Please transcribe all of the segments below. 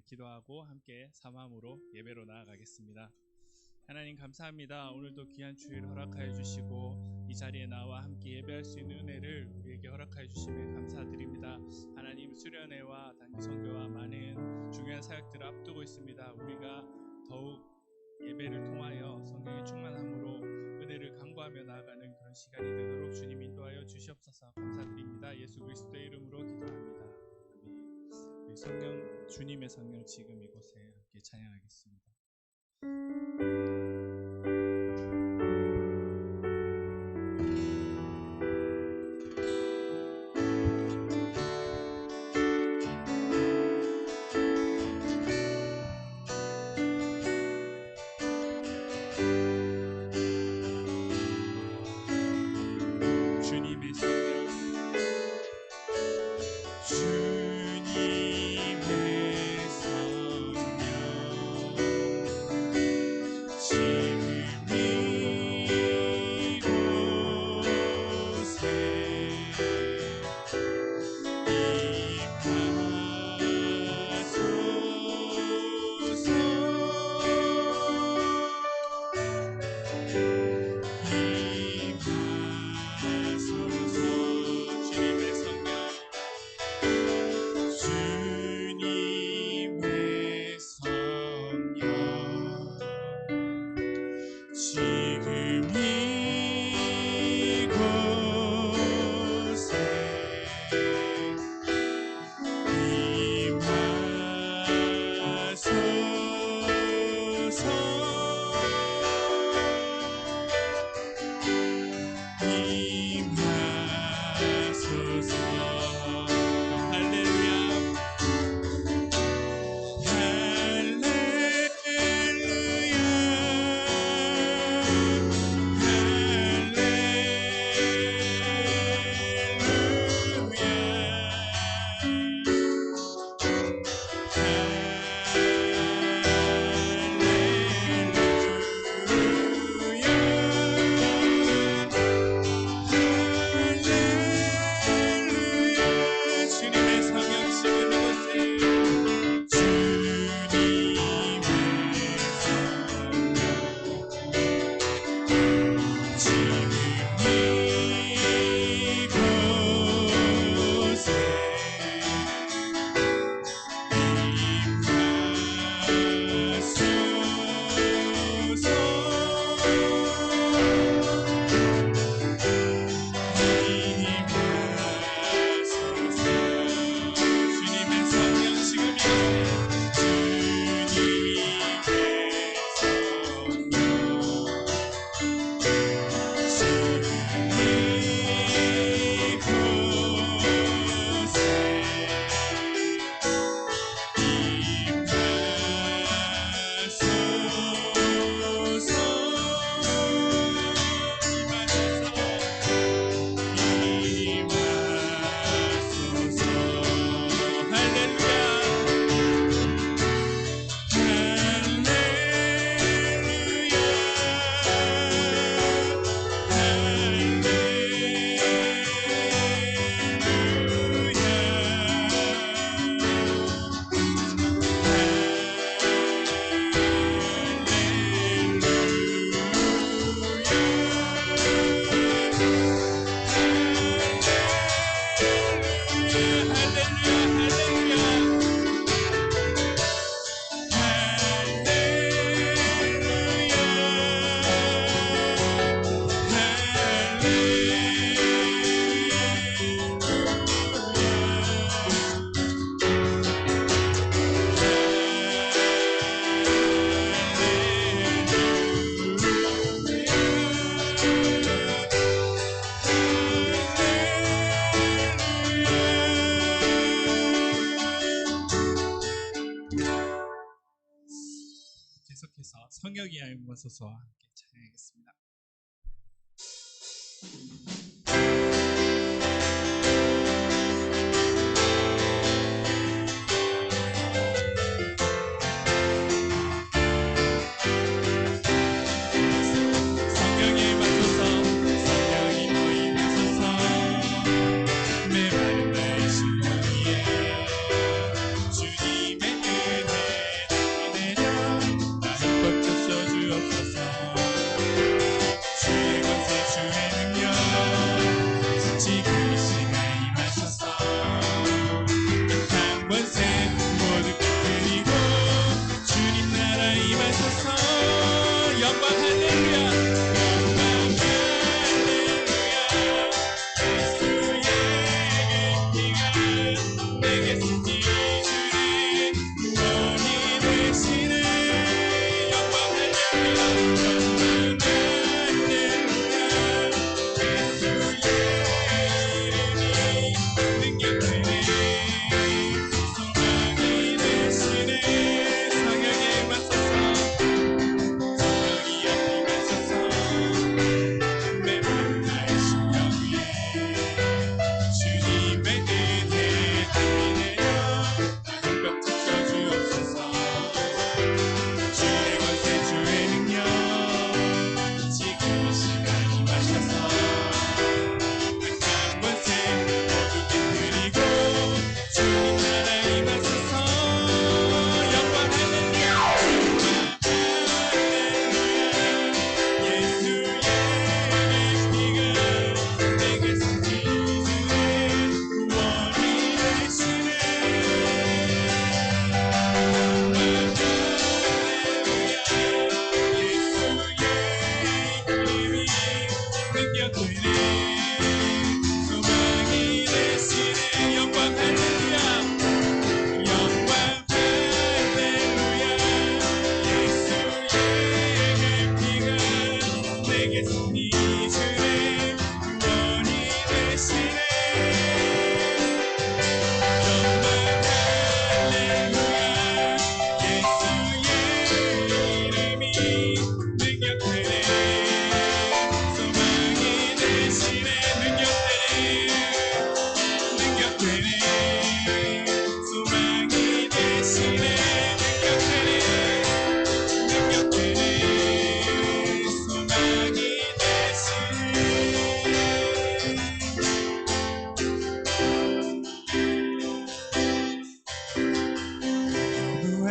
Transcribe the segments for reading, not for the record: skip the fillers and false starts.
기도하고 함께 사모함으로 예배로 나아가겠습니다. 하나님 감사합니다. 오늘도 귀한 주일 허락하여 주시고 이 자리에 나와 함께 예배할 수 있는 은혜를 우리에게 허락하여 주심에 감사드립니다. 하나님 수련회와 단기 선교와 많은 중요한 사역들을 앞두고 있습니다. 우리가 더욱 예배를 통하여 성령의 충만함으로 은혜를 간구하며 나아가는 그런 시간이 되도록 주님 인도하여 주시옵소서. 감사드립니다. 예수 그리스도의 이름으로 기도합니다. 아멘. 우리 성령, 주님의 성령 지금 이곳에 함께 찬양하겠습니다. 계속해서 성역이 하여서서와 함께 찬양하겠습니다. 주님의 은혜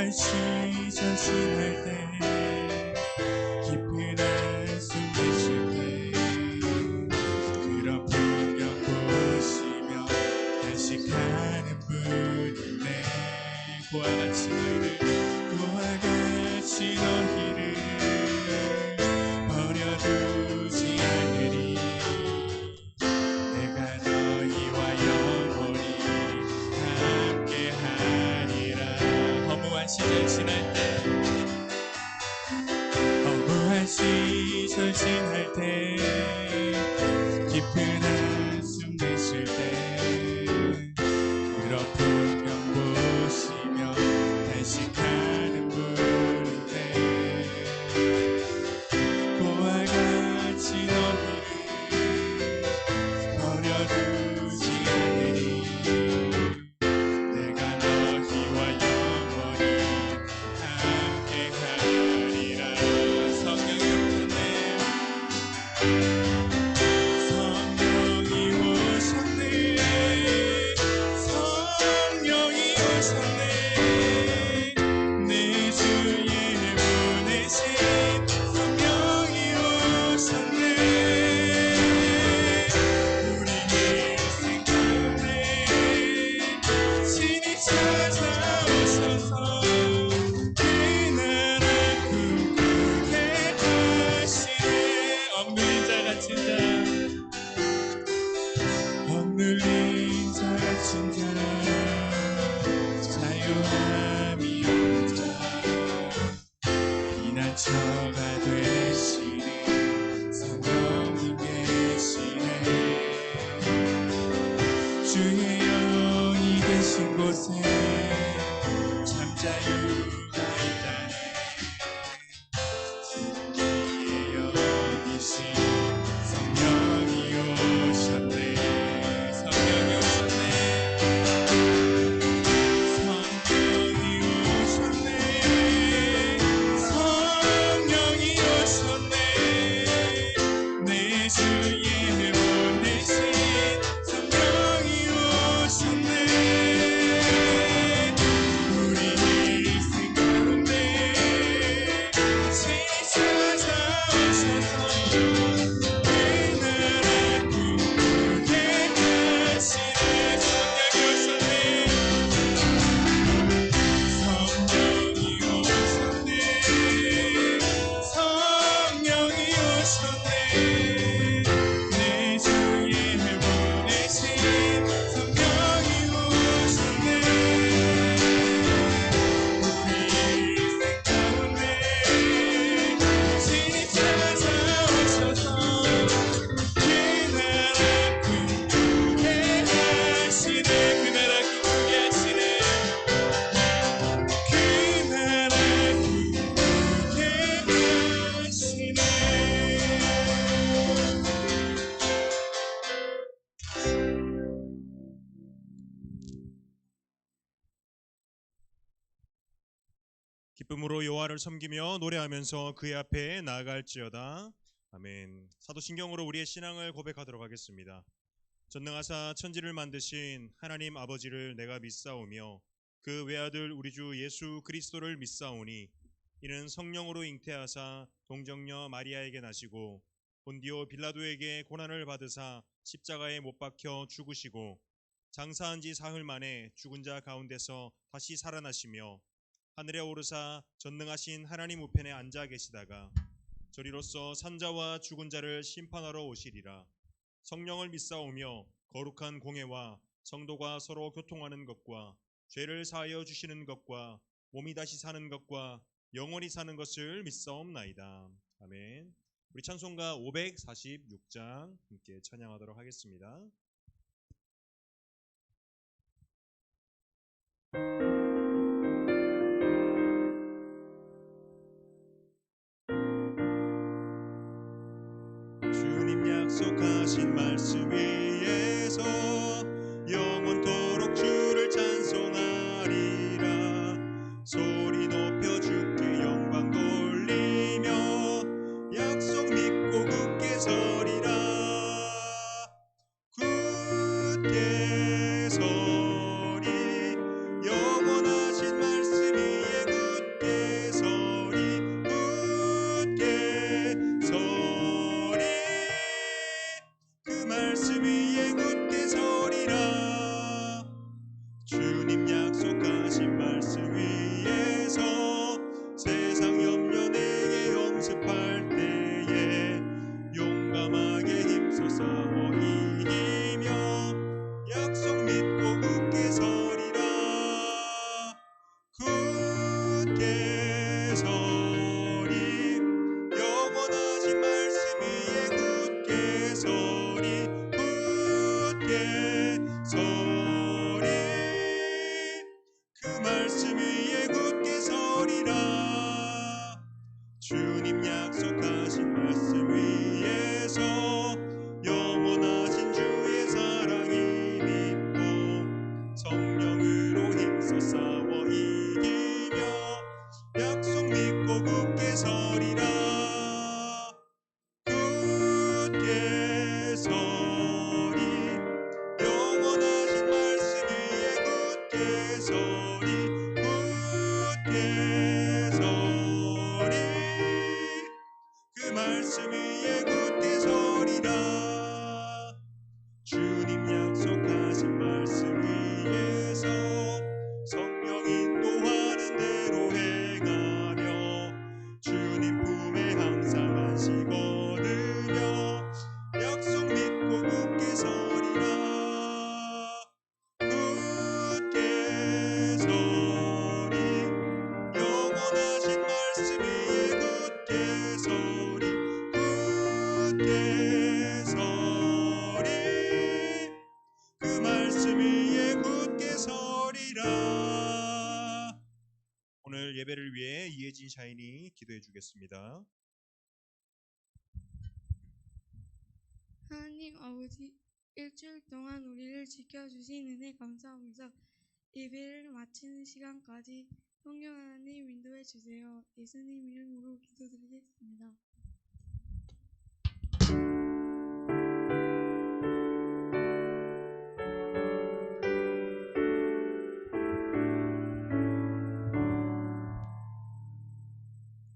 업무할시 전신할 때 깊은 한숨 내쉴 때 그런 풍경 보시며 단식하는 분이네. 그와 같이 너희를 버려두지 않으리. 내가 너희와 영원히 함께하리라. 허무한 시절 지날 때 깊은 한숨 내쉴 때 그런 풍경 보시며 단식하는 분인데 그와 같이 너희를 버려두지 않으리. 내가 너희와 영원히 함께하리라. 성령이 오셨네. 성령이 오셨네. 내 주의 보내신 성령이 오셨네. 우리 인생 가운데 신이 찾아오셔서 그 나라 꿈꾸게 하시네. 억눌린 자 같은 자, 억눌린 자 같은 자, 자유함이 없자 피난처가 되시는 성령님 계시네. 주의 영이 계신 곳에 참 자유가 있다네. 진리의 영이신 성령이 오셨네. 성령이 오셨네. 성령이 오셨네. 성령이 오셨네. 내 주의 보내신 성령이 오셨네. 우리 인생 가운데 신이 찾아오셔서 그 나라 꿈꾸게 하시네. 성령이 오셨네. 성령이 오셨네. 내 주의 보내신 성령이 오셨네. 우리 인생 가운데 신이 찾아오셔서 그 나라 꿈꾸게 하시네. 그 나라 꿈꾸게 하시네. 그 나라 꿈꾸게 하시네. 기쁨으로 여호와를 섬기며 노래하면서 그의 앞에 나아갈지어다. 아멘. 사도신경으로 우리의 신앙을 고백하도록 하겠습니다. 전능하사 천지를 만드신 하나님 아버지를 내가 믿사오며 그 외아들 우리 주 예수 그리스도를 믿사오니 이는 성령으로 잉태하사 동정녀 마리아에게 나시고 본디오 빌라도에게 고난을 받으사 십자가에 못 박혀 죽으시고 장사한 지 사흘 만에 죽은 자 가운데서 다시 살아나시며 하늘에 오르사 전능하신 하나님 우편에 앉아 계시다가 저리로서 산자와 죽은 자를 심판하러 오시리라. 성령을 믿사오며 거룩한 공회와 성도가 서로 교통하는 것과 죄를 사하여 주시는 것과 몸이 다시 사는 것과 영원히 사는 것을 믿사옵나이다. 아멘. 우리 찬송가 546장 함께 찬양하도록 하겠습니다. 주님 약속하신 말씀 위에서 영원토록 주를 찬송하리라. 소리 높여 주께 영광 돌리며 약속 믿고 굳게 서리라. 굳게 서리 영원하신 말씀 위에 굳게 서리 영원하신 말씀 위에 굳게 서리 굳게 서리 그 말씀 위에 굳게 서리라 주님 약속하신 말씀 위에서 영원하신 주의 사랑이 믿고 성령으로 힘써 싸워 이기며 약속 믿고 굳게 서리라 굳게 서리 영원하신 말씀 위에 굳게 서리 굳게 서리 그 말씀 위에 굳게 서리라 주님 약속하신 말씀 위에서 성령 인도하는 대로 행하며 주님 품에 항상 안식 얻으며 약속 믿고 굳게 서리라 굳게 서리 영원하신 말씀 위에 굳게 서리 굳게 서리 그 말씀 위에 굳게 서리라. 오늘 예배를 위해 이혜진 샤인이 기도해 주겠습니다. 하나님 아버지, 일주일 동안 우리를 지켜주신 은혜 감사하면서 예배를 마치는 시간까지 성령 하나님 인도해 주세요. 예수님 이름으로 기도드리겠습니다.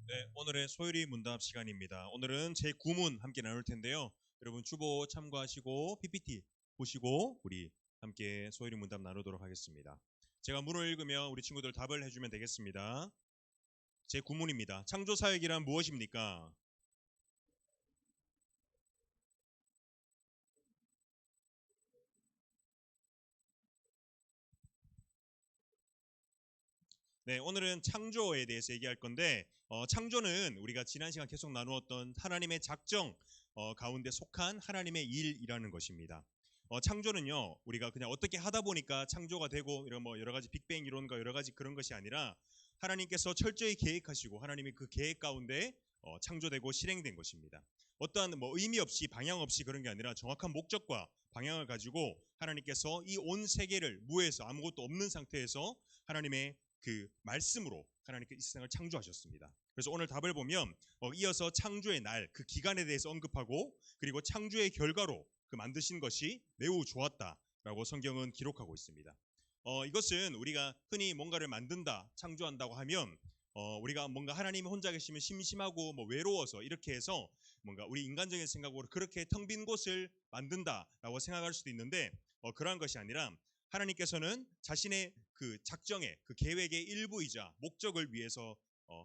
네, 오늘의 소율이 문답 시간입니다. 오늘은 제9문 함께 나눌 텐데요. 여러분 주보 참고하시고 PPT 보시고 우리 함께 소율이 문답 나누도록 하겠습니다. 제가 문을 읽으면 우리 친구들 답을 해주면 되겠습니다. 제9문입니다. 창조사역이란 무엇입니까? 네, 오늘은 창조에 대해서 얘기할 건데 창조는 우리가 지난 시간 계속 나누었던 하나님의 작정 가운데 속한 하나님의 일이라는 것입니다. 창조는요 우리가 그냥 어떻게 하다 보니까 창조가 되고 이런 뭐 여러 가지 빅뱅 이론과 여러 가지 그런 것이 아니라 하나님께서 철저히 계획하시고 하나님의 그 계획 가운데 창조되고 실행된 것입니다. 어떠한 뭐 의미 없이 방향 없이 그런 게 아니라 정확한 목적과 방향을 가지고 하나님께서 이 온 세계를 무에서 아무것도 없는 상태에서 하나님의 그 말씀으로 하나님께서 이 세상을 창조하셨습니다. 그래서 오늘 답을 보면 이어서 창조의 날, 그 기간에 대해서 언급하고 그리고 창조의 결과로 그 만드신 것이 매우 좋았다라고 성경은 기록하고 있습니다. 이것은 우리가 흔히 뭔가를 만든다, 창조한다고 하면 우리가 뭔가 하나님이 혼자 계시면 심심하고 뭐 외로워서 이렇게 해서 뭔가 우리 인간적인 생각으로 그렇게 텅 빈 곳을 만든다라고 생각할 수도 있는데 그러한 것이 아니라 하나님께서는 자신의 그 작정의 그 계획의 일부이자 목적을 위해서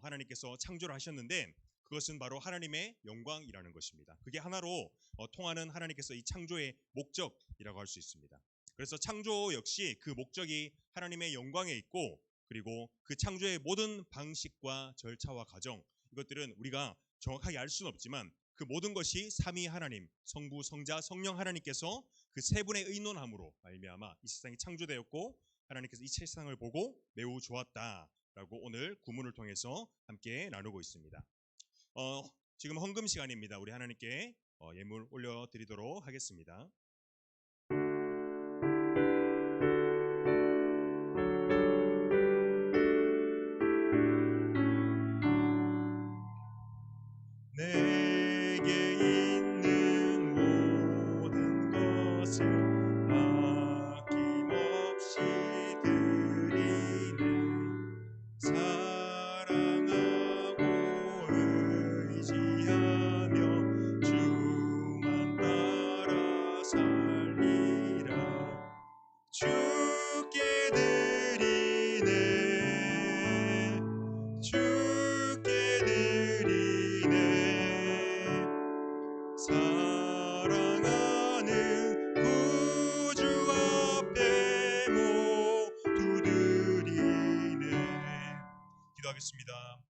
하나님께서 창조를 하셨는데 그것은 바로 하나님의 영광이라는 것입니다. 그게 하나로 통하는 하나님께서 이 창조의 목적이라고 할 수 있습니다. 그래서 창조 역시 그 목적이 하나님의 영광에 있고 그리고 그 창조의 모든 방식과 절차와 과정 이것들은 우리가 정확하게 알 수는 없지만 그 모든 것이 삼위 하나님, 성부, 성자, 성령 하나님께서 그 세 분의 의논함으로 말미암아 이 세상이 창조되었고 하나님께서 이 세상을 보고 매우 좋았다라고 오늘 구문을 통해서 함께 나누고 있습니다. 지금 헌금 시간입니다. 우리 하나님께 예물 올려드리도록 하겠습니다. 내게 있는 모든 것을 아낌없이 드리네 사랑하고 의지하며 주만 따라 살 기도하겠습니다.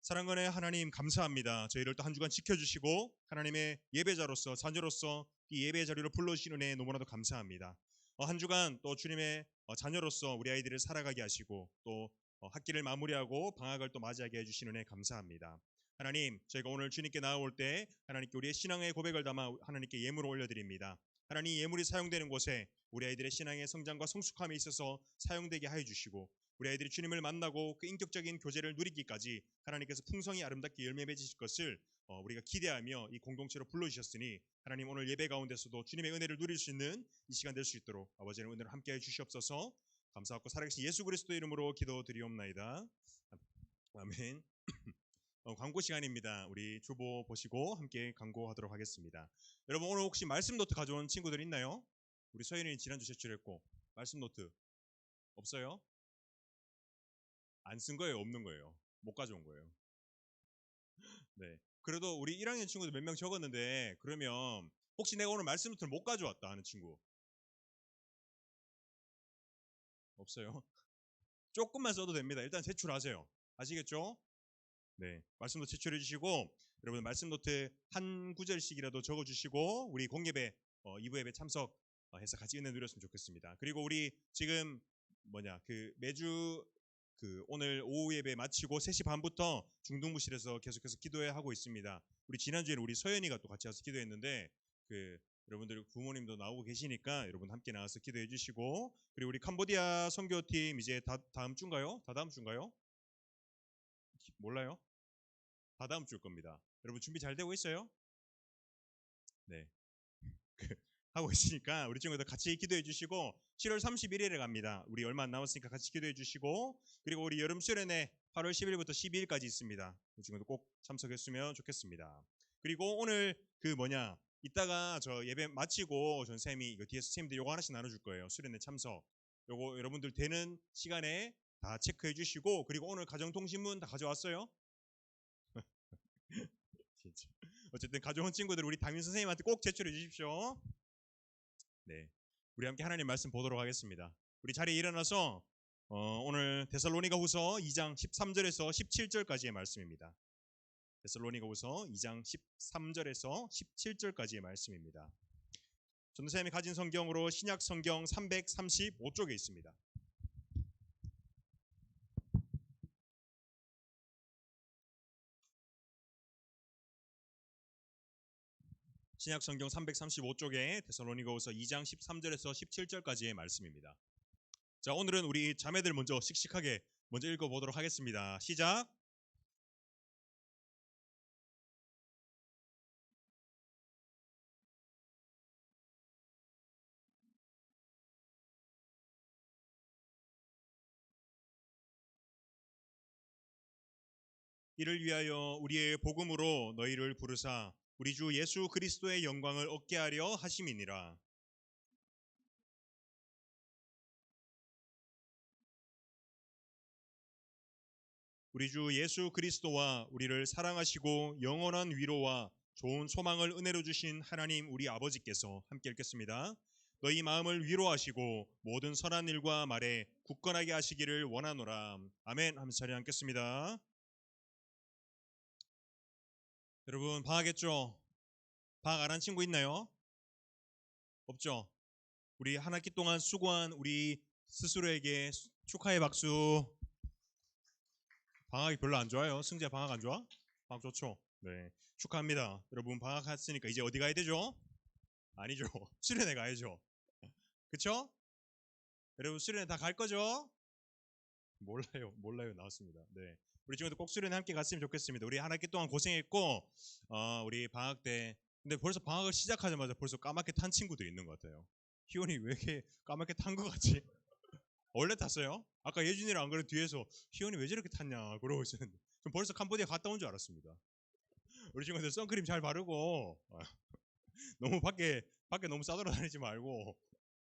사랑하는 하나님 감사합니다. 저희를 또 한 주간 지켜주시고 하나님의 예배자로서 자녀로서 이 예배 자리로 불러주신 은혜 너무나도 감사합니다. 한 주간 또 주님의 자녀로서 우리 아이들을 살아가게 하시고 또 학기를 마무리하고 방학을 또 맞이하게 해주신 은혜 감사합니다. 하나님, 저희가 오늘 주님께 나아올 때 하나님께 우리의 신앙의 고백을 담아 하나님께 예물을 올려드립니다. 하나님, 예물이 사용되는 곳에 우리 아이들의 신앙의 성장과 성숙함에 있어서 사용되게 하여 주시고 우리 아이들이 주님을 만나고 그 인격적인 교제를 누리기까지 하나님께서 풍성히 아름답게 열매 맺으실 것을 우리가 기대하며 이 공동체로 불러주셨으니 하나님, 오늘 예배 가운데서도 주님의 은혜를 누릴 수 있는 이 시간 될 수 있도록 아버지의 은혜를 함께해 주시옵소서. 감사하고 살아계신 예수 그리스도의 이름으로 기도드리옵나이다. 아멘. 광고 시간입니다. 우리 주보 보시고 함께 광고하도록 하겠습니다. 여러분, 오늘 혹시 말씀 노트 가져온 친구들 있나요? 우리 서연이 지난주 제출했고 말씀 노트 없어요? 안 쓴 거예요? 없는 거예요? 못 가져온 거예요? 네. 그래도 우리 1학년 친구들 몇 명 적었는데 그러면 혹시 내가 오늘 말씀 노트를 못 가져왔다 하는 친구 없어요? 조금만 써도 됩니다. 일단 제출하세요. 아시겠죠? 네. 말씀 노트 제출해 주시고 여러분 말씀 노트 한 구절씩이라도 적어 주시고 우리 공예배 2부 예배 참석해서 같이 은혜 누렸으면 좋겠습니다. 그리고 우리 지금 매주 오늘 오후 예배 마치고 3시 반부터 중등부실에서 계속해서 기도회 하고 있습니다. 우리 지난주에는 우리 서연이가 또 같이 와서 기도했는데 여러분들 부모님도 나오고 계시니까 여러분 함께 나와서 기도해 주시고 그리고 우리 캄보디아 선교팀 이제 다음 주인가요? 다다음 주인가요? 몰라요? 다다음 주일 겁니다. 여러분 준비 잘 되고 있어요? 네. 하고 있으니까 우리 친구들 같이 기도해 주시고 7월 31일에 갑니다. 우리 얼마 안 남았으니까 같이 기도해 주시고 그리고 우리 여름 수련회 8월 10일부터 12일까지 있습니다. 우리 친구들 꼭 참석했으면 좋겠습니다. 그리고 오늘 이따가 저 예배 마치고 전 쌤이 이거 뒤에서 선생님들 요거 하나씩 나눠줄 거예요. 수련회 참석. 요거 여러분들 되는 시간에 다 체크해 주시고 그리고 오늘 가정통신문 다 가져왔어요? 진짜. 어쨌든 가져온 친구들 우리 담임 선생님한테 꼭 제출해 주십시오. 네, 우리 함께 하나님 말씀 보도록 하겠습니다. 우리 자리에 일어나서 오늘 데살로니가후서 2장 13절에서 17절까지의 말씀입니다. 데살로니가후서 2장 13절에서 17절까지의 말씀입니다. 전도사님이 가진 성경으로 신약 성경 335쪽에 있습니다. 신약 성경 335쪽에 데살로니가후서 2장 13절에서 17절까지의 말씀입니다. 자, 오늘은 우리 자매들 먼저 씩씩하게 먼저 읽어보도록 하겠습니다. 시작. 이를 위하여 우리의 복음으로 너희를 부르사 우리 주 예수 그리스도의 영광을 얻게 하려 하심이니라. 우리 주 예수 그리스도와 우리를 사랑하시고 영원한 위로와 좋은 소망을 은혜로 주신 하나님 우리 아버지께서 함께 읽겠습니다. 너희 마음을 위로하시고 모든 선한 일과 말에 굳건하게 하시기를 원하노라. 아멘. 하면서 자리에 앉겠습니다. 여러분 방학했죠? 방학 안 한 친구 있나요? 없죠? 우리 한 학기 동안 수고한 우리 스스로에게 축하의 박수. 방학이 별로 안 좋아요? 승재 방학 안 좋아? 방학 좋죠? 네, 축하합니다. 여러분 방학했으니까 이제 어디 가야 되죠? 아니죠. 수련회 가야죠. 그쵸? 여러분 수련회 다 갈 거죠? 몰라요 나왔습니다. 네, 우리 친구들 꼭 수련회 함께 갔으면 좋겠습니다. 우리 한 학기 동안 고생했고 우리 방학 때 근데 벌써 방학을 시작하자마자 벌써 까맣게 탄 친구들이 있는 것 같아요. 희원이 왜 이렇게 까맣게 탄 것 같지? 원래 탔어요? 아까 예준이랑 안 그래도 뒤에서 희원이 왜 저렇게 탔냐 그러고 있었는데 전 벌써 캄보디아 갔다 온 줄 알았습니다. 우리 친구들 선크림 잘 바르고 너무 밖에 너무 싸돌아다니지 말고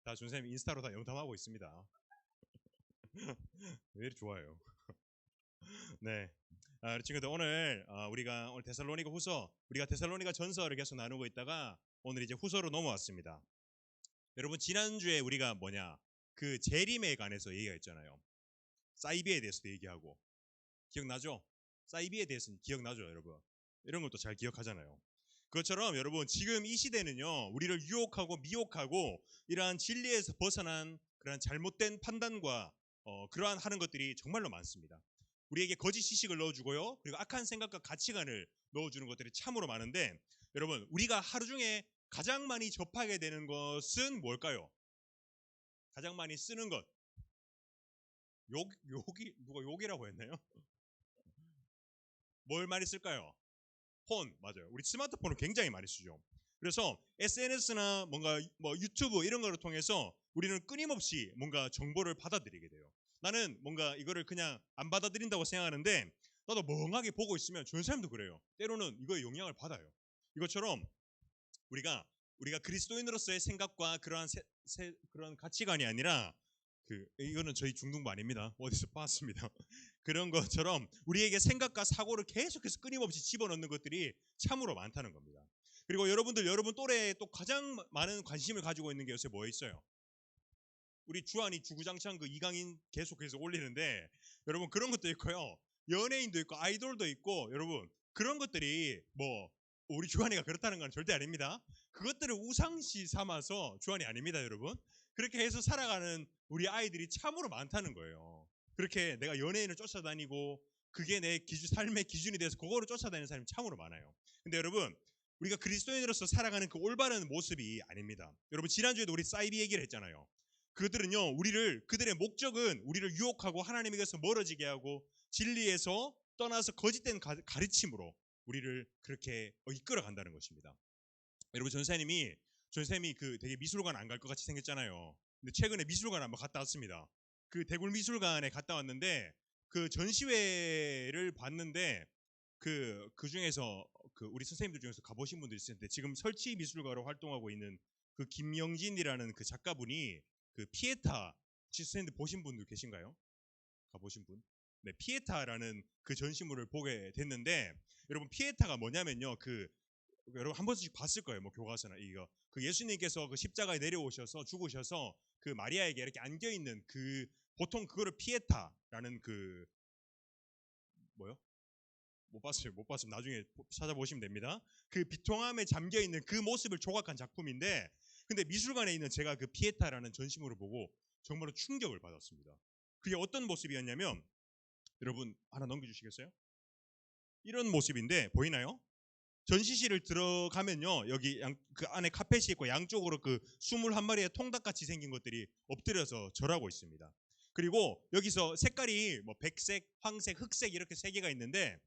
다 준쌤이 인스타로 다 영탐하고 있습니다. 왜 이렇게 좋아요? 네, 우리 친구들 오늘 우리가 오늘 데살로니가 후서 우리가 데살로니가 전서를 계속 나누고 있다가 오늘 이제 후서로 넘어왔습니다. 여러분 지난주에 우리가 그 재림에 관해서 얘기가 있잖아요. 사이비에 대해서도 얘기하고 기억나죠? 사이비에 대해서는 기억나죠, 여러분? 이런 것도 잘 기억하잖아요. 그것처럼 여러분 지금 이 시대는요 우리를 유혹하고 미혹하고 이러한 진리에서 벗어난 그러한 잘못된 판단과 그러한 하는 것들이 정말로 많습니다. 우리에게 거짓 지식을 넣어주고요 그리고 악한 생각과 가치관을 넣어주는 것들이 참으로 많은데 여러분 우리가 하루 중에 가장 많이 접하게 되는 것은 뭘까요? 가장 많이 쓰는 것 욕이 누가 욕이라고 했나요? 뭘 많이 쓸까요? 폰 맞아요. 우리 스마트폰을 굉장히 많이 쓰죠. 그래서 SNS나 뭔가 뭐 유튜브 이런 거를 통해서 우리는 끊임없이 뭔가 정보를 받아들이게 돼요. 나는 뭔가 이거를 그냥 안 받아들인다고 생각하는데 나도 멍하게 보고 있으면 주변 사람도 그래요. 때로는 이거에 영향을 받아요. 이것처럼 우리가 그리스도인으로서의 생각과 그런 가치관이 아니라 이거는 저희 중등부 아닙니다. 어디서 봤습니다. 그런 것처럼 우리에게 생각과 사고를 계속해서 끊임없이 집어넣는 것들이 참으로 많다는 겁니다. 그리고 여러분 또래에 또 가장 많은 관심을 가지고 있는 게 요새 뭐 있어요? 우리 주한이 주구장창 그 이강인 계속해서 올리는데 여러분 그런 것도 있고요. 연예인도 있고 아이돌도 있고 여러분 그런 것들이 뭐 우리 주한이가 그렇다는 건 절대 아닙니다. 그것들을 우상시 삼아서 주한이 아닙니다, 여러분. 그렇게 해서 살아가는 우리 아이들이 참으로 많다는 거예요. 그렇게 내가 연예인을 쫓아다니고 그게 내 삶의 기준이 돼서 그거를 쫓아다니는 사람이 참으로 많아요. 근데 여러분 우리가 그리스도인으로서 살아가는 그 올바른 모습이 아닙니다. 여러분 지난주에도 우리 사이비 얘기를 했잖아요. 그들은요 그들의 목적은 우리를 유혹하고 하나님에게서 멀어지게 하고 진리에서 떠나서 거짓된 가르침으로 우리를 그렇게 이끌어 간다는 것입니다. 여러분 전사님이 그 되게 미술관 안 갈 것 같이 생겼잖아요. 근데 최근에 미술관 한번 갔다 왔습니다. 그 대굴 미술관에 갔다 왔는데 그 전시회를 봤는데 그 중에서 그 우리 선생님들 중에서 가보신 분들 있었는데 지금 설치 미술가로 활동하고 있는 그 김영진이라는 그 작가분이 그 피에타 혹시 선생님들 보신 분들 계신가요? 가보신 분? 네, 피에타라는 그 전시물을 보게 됐는데 여러분 피에타가 뭐냐면요 여러분 한 번씩 봤을 거예요. 뭐 교과서나 이거 그 예수님께서 그 십자가에 내려오셔서 죽으셔서 그 마리아에게 이렇게 안겨 있는 그 보통 그거를 피에타라는 그 뭐요? 못 봤어요. 나중에 찾아보시면 됩니다. 그 비통함에 잠겨 있는 그 모습을 조각한 작품인데 근데 미술관에 있는 제가 그 피에타라는 전시물을 보고 정말로 충격을 받았습니다. 그게 어떤 모습이었냐면 여러분 하나 넘겨주시겠어요? 이런 모습인데 보이나요? 전시실을 들어가면요 여기 그 안에 카펫이 있고 양쪽으로 그 21마리의 통닭같이 생긴 것들이 엎드려서 절하고 있습니다. 그리고 여기서 색깔이 뭐 백색, 황색, 흑색 이렇게 세 개가 있는데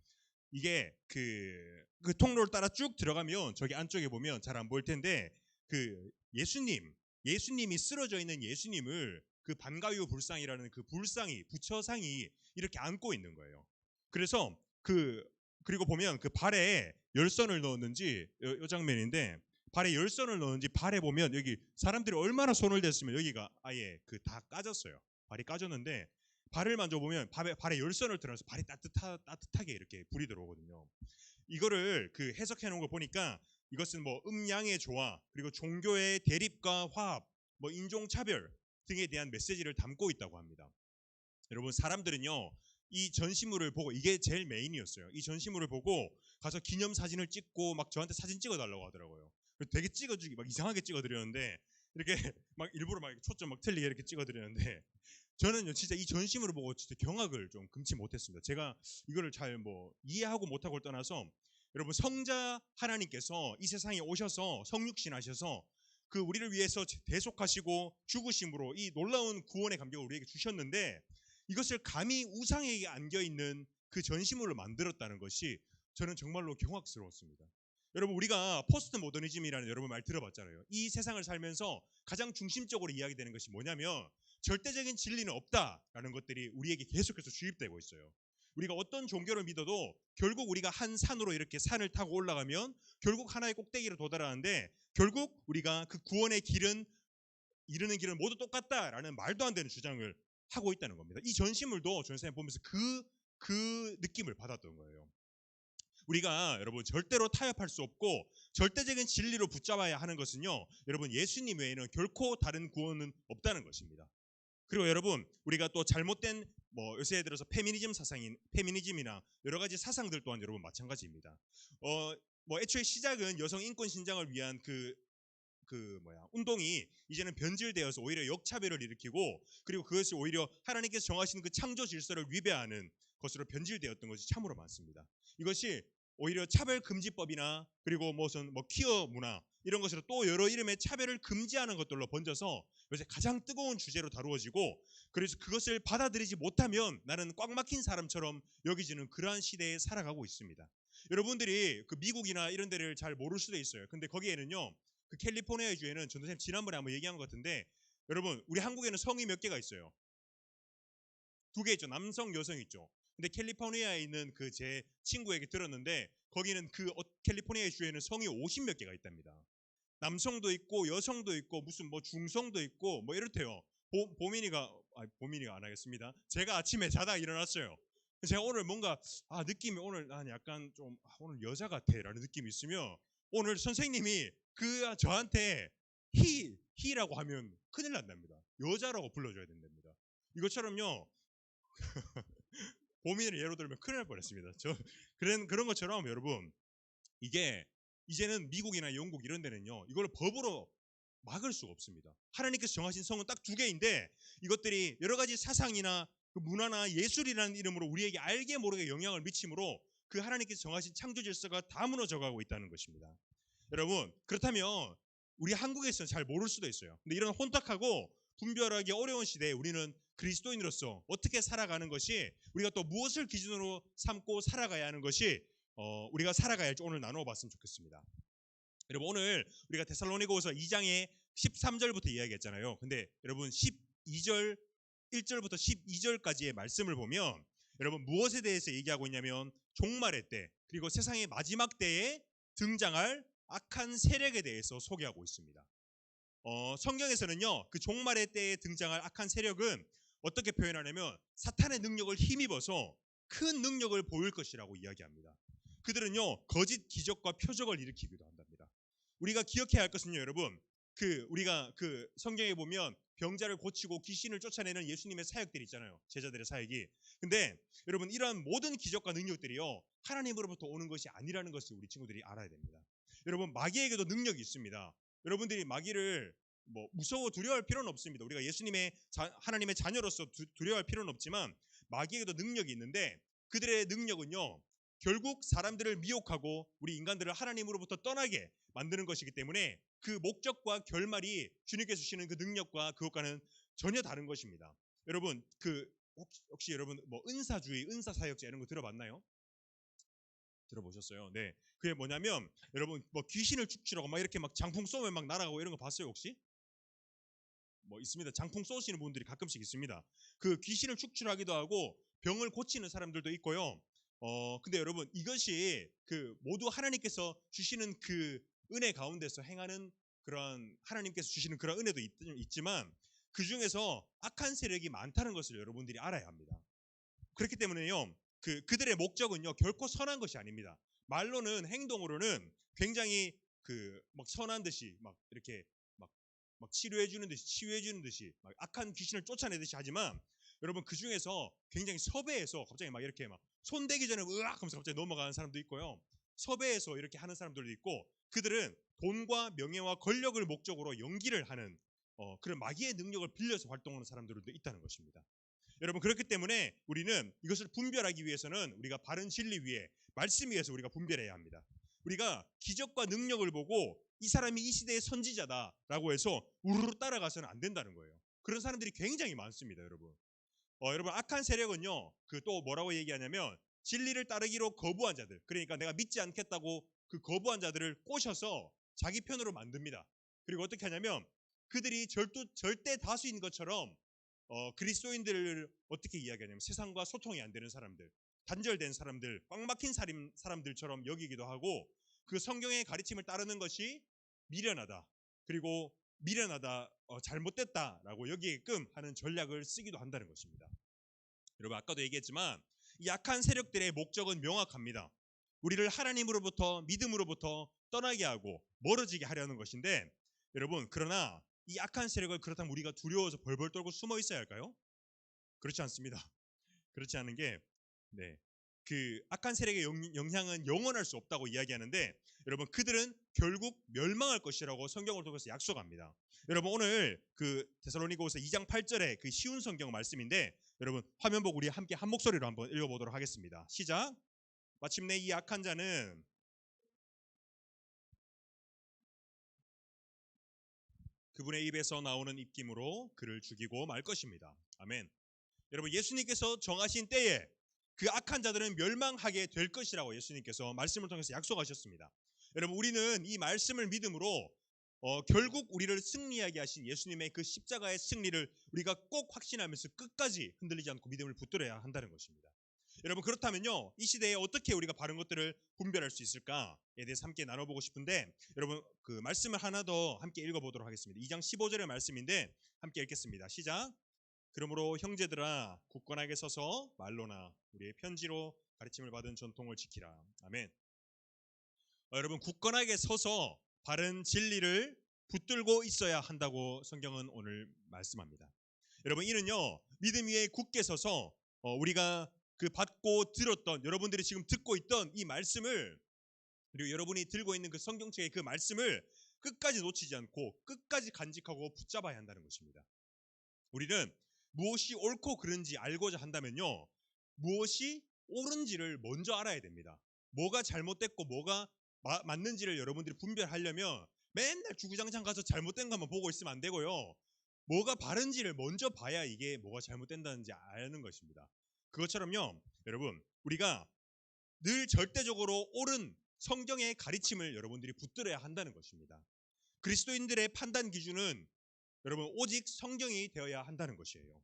이게 그 통로를 따라 쭉 들어가면 저기 안쪽에 보면 잘 안 보일 텐데 그 예수님이 쓰러져 있는 예수님을 그 반가요 불상이라는 그 부처상이 이렇게 안고 있는 거예요. 그래서 그리고 보면 그 발에 열선을 넣었는지 이 장면인데 발에 열선을 넣었는지 발에 보면 여기 사람들이 얼마나 손을 댔으면 여기가 아예 그 다 까졌어요. 발이 까졌는데 발을 만져보면 발에 열선을 들어서 발이 따뜻하게 이렇게 불이 들어오거든요. 이거를 그 해석해 놓은 거 보니까 이것은 뭐 음양의 조화 그리고 종교의 대립과 화합 뭐 인종차별 등에 대한 메시지를 담고 있다고 합니다. 여러분 사람들은요 이 전시물을 보고 이게 제일 메인이었어요. 이 전시물을 보고 가서 기념사진을 찍고 막 저한테 사진 찍어달라고 하더라고요. 되게 찍어주기 막 이상하게 찍어드렸는데 이렇게 막 일부러 막 초점 막 틀리게 이렇게 찍어드렸는데 저는요 진짜 이 전시물을 보고 진짜 경악을 좀 금치 못했습니다. 제가 이거를 잘 뭐 이해하고 못하고를 떠나서 여러분 성자 하나님께서 이 세상에 오셔서 성육신 하셔서 그 우리를 위해서 대속하시고 죽으심으로 이 놀라운 구원의 감격을 우리에게 주셨는데 이것을 감히 우상에게 안겨있는 그 전시물을 만들었다는 것이 저는 정말로 경악스러웠습니다. 여러분 우리가 포스트 모더니즘이라는 여러분 말 들어봤잖아요. 이 세상을 살면서 가장 중심적으로 이야기되는 것이 뭐냐면 절대적인 진리는 없다라는 것들이 우리에게 계속해서 주입되고 있어요. 우리가 어떤 종교를 믿어도 결국 우리가 한 산으로 이렇게 산을 타고 올라가면 결국 하나의 꼭대기로 도달하는데 결국 우리가 그 구원의 길은 이르는 길은 모두 똑같다라는 말도 안 되는 주장을 하고 있다는 겁니다. 이 전시물도 전선생님 보면서 그 느낌을 받았던 거예요. 우리가 여러분 절대로 타협할 수 없고 절대적인 진리로 붙잡아야 하는 것은요 여러분 예수님 외에는 결코 다른 구원은 없다는 것입니다. 그리고 여러분, 우리가 또 잘못된 뭐 요새 들어서 페미니즘이나 여러 가지 사상들 또한 여러분 마찬가지입니다. 뭐 애초에 시작은 여성 인권 신장을 위한 운동이 이제는 변질되어서 오히려 역차별을 일으키고, 그리고 그것이 오히려 하나님께서 정하신 그 창조 질서를 위배하는 것으로 변질되었던 것이 참으로 많습니다. 이것이 오히려 차별금지법이나 그리고 무슨 퀴어 문화 이런 것으로 또 여러 이름의 차별을 금지하는 것들로 번져서 요새 가장 뜨거운 주제로 다루어지고, 그래서 그것을 받아들이지 못하면 나는 꽉 막힌 사람처럼 여기지는 그러한 시대에 살아가고 있습니다. 여러분들이 그 미국이나 이런 데를 잘 모를 수도 있어요. 근데 거기에는요, 그 캘리포니아 주에는 전도사님 지난번에 한번 얘기한 것 같은데, 여러분 우리 한국에는 성이 몇 개가 있어요? 2개 있죠. 남성, 여성 있죠. 근데 캘리포니아에 있는 그 제 친구에게 들었는데, 거기는 그 캘리포니아 주에는 성이 50몇 개가 있답니다. 남성도 있고 여성도 있고 무슨 중성도 있고 이렇대요. 보민이가 안 하겠습니다. 제가 아침에 자다 일어났어요. 제가 오늘 뭔가 느낌이 오늘 난 약간 좀 오늘 여자 같아라는 느낌이 있으면, 오늘 선생님이 저한테 히라고 하면 큰일 난답니다. 여자라고 불러줘야 된답니다. 이것처럼요. 보민을 예로 들면 큰일 날 뻔했습니다. 그런 것처럼 여러분, 이게 이제는 미국이나 영국 이런 데는요, 이걸 법으로 막을 수가 없습니다. 하나님께서 정하신 성은 딱 2개인데 이것들이 여러 가지 사상이나 그 문화나 예술이라는 이름으로 우리에게 알게 모르게 영향을 미치므로 그 하나님께서 정하신 창조 질서가 다 무너져가고 있다는 것입니다. 여러분, 그렇다면 우리 한국에서는 잘 모를 수도 있어요. 근데 이런 혼탁하고 분별하기 어려운 시대에 우리는 그리스도인으로서 어떻게 살아가는 것이, 우리가 또 무엇을 기준으로 삼고 살아가야 하는 것이 우리가 살아가야 할지 오늘 나누어 봤으면 좋겠습니다. 여러분, 오늘 우리가 데살로니가후서 2장의 13절부터 이야기했잖아요. 근데 여러분 1절부터 12절까지의 말씀을 보면 여러분 무엇에 대해서 얘기하고 있냐면 종말의 때, 그리고 세상의 마지막 때에 등장할 악한 세력에 대해서 소개하고 있습니다. 성경에서는요, 그 종말의 때에 등장할 악한 세력은 어떻게 표현하냐면 사탄의 능력을 힘입어서 큰 능력을 보일 것이라고 이야기합니다. 그들은요, 거짓 기적과 표적을 일으키기도 한답니다. 우리가 기억해야 할 것은요, 여러분, 우리가 성경에 보면 병자를 고치고 귀신을 쫓아내는 예수님의 사역들이 있잖아요. 제자들의 사역이. 근데 여러분, 이러한 모든 기적과 능력들이요, 하나님으로부터 오는 것이 아니라는 것을 우리 친구들이 알아야 됩니다. 여러분, 마귀에게도 능력이 있습니다. 여러분들이 마귀를 무서워 두려워할 필요는 없습니다. 우리가 하나님의 자녀로서 두려워할 필요는 없지만 마귀에게도 능력이 있는데, 그들의 능력은요, 결국 사람들을 미혹하고 우리 인간들을 하나님으로부터 떠나게 만드는 것이기 때문에 그 목적과 결말이 주님께서 주시는 그 능력과 그것과는 전혀 다른 것입니다. 여러분, 혹시 여러분 은사주의, 은사사역자 이런 거 들어봤나요? 들어보셨어요? 네. 그게 뭐냐면 여러분 귀신을 축출하고 이렇게 장풍 쏘면 날아가고 이런 거 봤어요 혹시? 있습니다. 장풍 쏘시는 분들이 가끔씩 있습니다. 그 귀신을 축출하기도 하고 병을 고치는 사람들도 있고요. 근데 여러분, 이것이 모두 하나님께서 주시는 그 은혜 가운데서 행하는 그런, 하나님께서 주시는 그런 은혜도 있지만 그 중에서 악한 세력이 많다는 것을 여러분들이 알아야 합니다. 그렇기 때문에요, 그들의 목적은요 결코 선한 것이 아닙니다. 말로는, 행동으로는 굉장히 선한 듯이 이렇게 치료해 주는 듯이 악한 귀신을 쫓아내듯이 하지만, 여러분 그 중에서 굉장히 섭외해서 갑자기 이렇게 손대기 전에 으악 하면서 갑자기 넘어가는 사람도 있고요. 섭외해서 이렇게 하는 사람들도 있고, 그들은 돈과 명예와 권력을 목적으로 연기를 하는 그런 마귀의 능력을 빌려서 활동하는 사람들도 있다는 것입니다. 여러분, 그렇기 때문에 우리는 이것을 분별하기 위해서는 우리가 바른 진리 위에, 말씀 위에서 우리가 분별해야 합니다. 우리가 기적과 능력을 보고 이 사람이 이 시대의 선지자다라고 해서 우르르 따라가서는 안 된다는 거예요. 그런 사람들이 굉장히 많습니다, 여러분. 여러분, 악한 세력은요, 또 뭐라고 얘기하냐면 진리를 따르기로 거부한 자들, 그러니까 내가 믿지 않겠다고 그 거부한 자들을 꼬셔서 자기 편으로 만듭니다. 그리고 어떻게 하냐면 그들이 절대 다수인 것처럼 그리스도인들을 어떻게 이야기하냐면 세상과 소통이 안 되는 사람들, 단절된 사람들, 꽉 막힌 사람들처럼 여기기도 하고, 그 성경의 가르침을 따르는 것이 미련하다, 그리고 잘못됐다라고 여기게끔 하는 전략을 쓰기도 한다는 것입니다. 여러분, 아까도 얘기했지만 이 약한 세력들의 목적은 명확합니다. 우리를 하나님으로부터, 믿음으로부터 떠나게 하고 멀어지게 하려는 것인데, 여러분, 그러나 이 악한 세력을 그렇다면 우리가 두려워서 벌벌 떨고 숨어 있어야 할까요? 그렇지 않습니다. 그렇지 않은 게 네. 그 악한 세력의 영향은 영원할 수 없다고 이야기하는데 여러분 그들은 결국 멸망할 것이라고 성경을 통해서 약속합니다. 여러분 오늘 그 데살로니가후서 2장 8절의 그 쉬운 성경 말씀인데 여러분 화면 보고 우리 함께 한 목소리로 한번 읽어보도록 하겠습니다. 시작. 마침내 이 악한 자는 그분의 입에서 나오는 입김으로 그를 죽이고 말 것입니다. 아멘. 여러분 예수님께서 정하신 때에 그 악한 자들은 멸망하게 될 것이라고 예수님께서 말씀을 통해서 약속하셨습니다. 여러분 우리는 이 말씀을 믿음으로 결국 우리를 승리하게 하신 예수님의 그 십자가의 승리를 우리가 꼭 확신하면서 끝까지 흔들리지 않고 믿음을 붙들어야 한다는 것입니다. 여러분 그렇다면요 이 시대에 어떻게 우리가 바른 것들을 분별할 수 있을까에 대해서 함께 나눠보고 싶은데 여러분 그 말씀을 하나 더 함께 읽어보도록 하겠습니다. 2장 15절의 말씀인데 함께 읽겠습니다. 시작. 그러므로 형제들아 굳건하게 서서 말로나 우리의 편지로 가르침을 받은 전통을 지키라. 아멘. 여러분 굳건하게 서서 바른 진리를 붙들고 있어야 한다고 성경은 오늘 말씀합니다. 여러분 이는요 믿음 위에 굳게 서서 우리가 그 받고 들었던 여러분들이 지금 듣고 있던 이 말씀을 그리고 여러분이 들고 있는 그 성경책의 그 말씀을 끝까지 놓치지 않고 끝까지 간직하고 붙잡아야 한다는 것입니다. 우리는 무엇이 옳고 그른지 알고자 한다면요 무엇이 옳은지를 먼저 알아야 됩니다. 뭐가 잘못됐고 뭐가 맞는지를 여러분들이 분별하려면 맨날 주구장창 가서 잘못된 것만 보고 있으면 안 되고요 뭐가 바른지를 먼저 봐야 이게 뭐가 잘못된다는지 아는 것입니다. 그것처럼요 여러분 우리가 늘 절대적으로 옳은 성경의 가르침을 여러분들이 붙들어야 한다는 것입니다. 그리스도인들의 판단 기준은 여러분 오직 성경이 되어야 한다는 것이에요.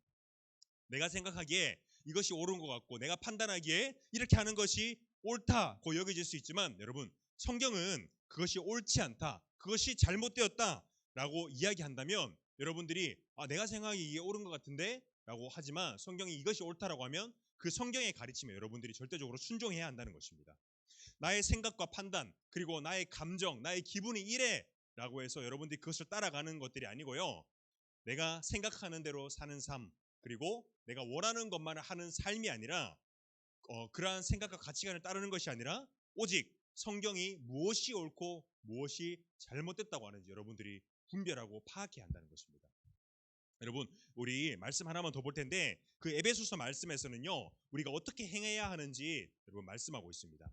내가 생각하기에 이것이 옳은 것 같고 내가 판단하기에 이렇게 하는 것이 옳다고 여겨질 수 있지만 여러분 성경은 그것이 옳지 않다 그것이 잘못되었다 라고 이야기한다면 여러분들이 내가 생각하기에 이게 옳은 것 같은데 라고 하지만 성경이 이것이 옳다라고 하면 그 성경의 가르침에 여러분들이 절대적으로 순종해야 한다는 것입니다. 나의 생각과 판단 그리고 나의 감정 나의 기분이 이래 라고 해서 여러분들이 그것을 따라가는 것들이 아니고요 내가 생각하는 대로 사는 삶 그리고 내가 원하는 것만 하는 삶이 아니라 그러한 생각과 가치관을 따르는 것이 아니라 오직 성경이 무엇이 옳고 무엇이 잘못됐다고 하는지 여러분들이 분별하고 파악해야 한다는 것입니다. 여러분 우리 말씀 하나만 더 볼 텐데 그 에베소서 말씀에서는요 우리가 어떻게 행해야 하는지 여러분 말씀하고 있습니다.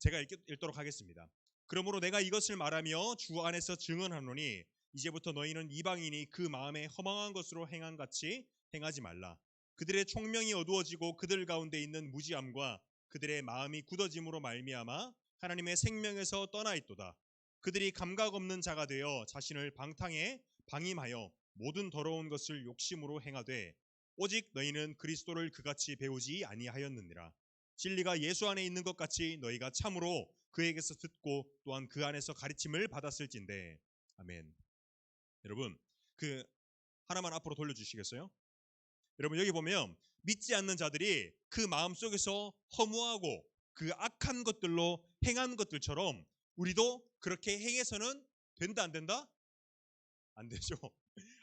제가 읽도록 하겠습니다. 그러므로 내가 이것을 말하며 주 안에서 증언하노니 이제부터 너희는 이방인이 그 마음에 허망한 것으로 행한 같이 행하지 말라. 그들의 총명이 어두워지고 그들 가운데 있는 무지함과 그들의 마음이 굳어짐으로 말미암아 하나님의 생명에서 떠나 있도다. 그들이 감각 없는 자가 되어 자신을 방탕에 방임하여 모든 더러운 것을 욕심으로 행하되 오직 너희는 그리스도를 그같이 배우지 아니하였느니라. 진리가 예수 안에 있는 것 같이 너희가 참으로 그에게서 듣고 또한 그 안에서 가르침을 받았을진데. 아멘. 여러분 그 하나만 앞으로 돌려주시겠어요? 여러분 여기 보면 믿지 않는 자들이 그 마음속에서 허무하고 그 악한 것들로 행한 것들처럼 우리도 그렇게 행해서는 된다 안 된다? 안 되죠.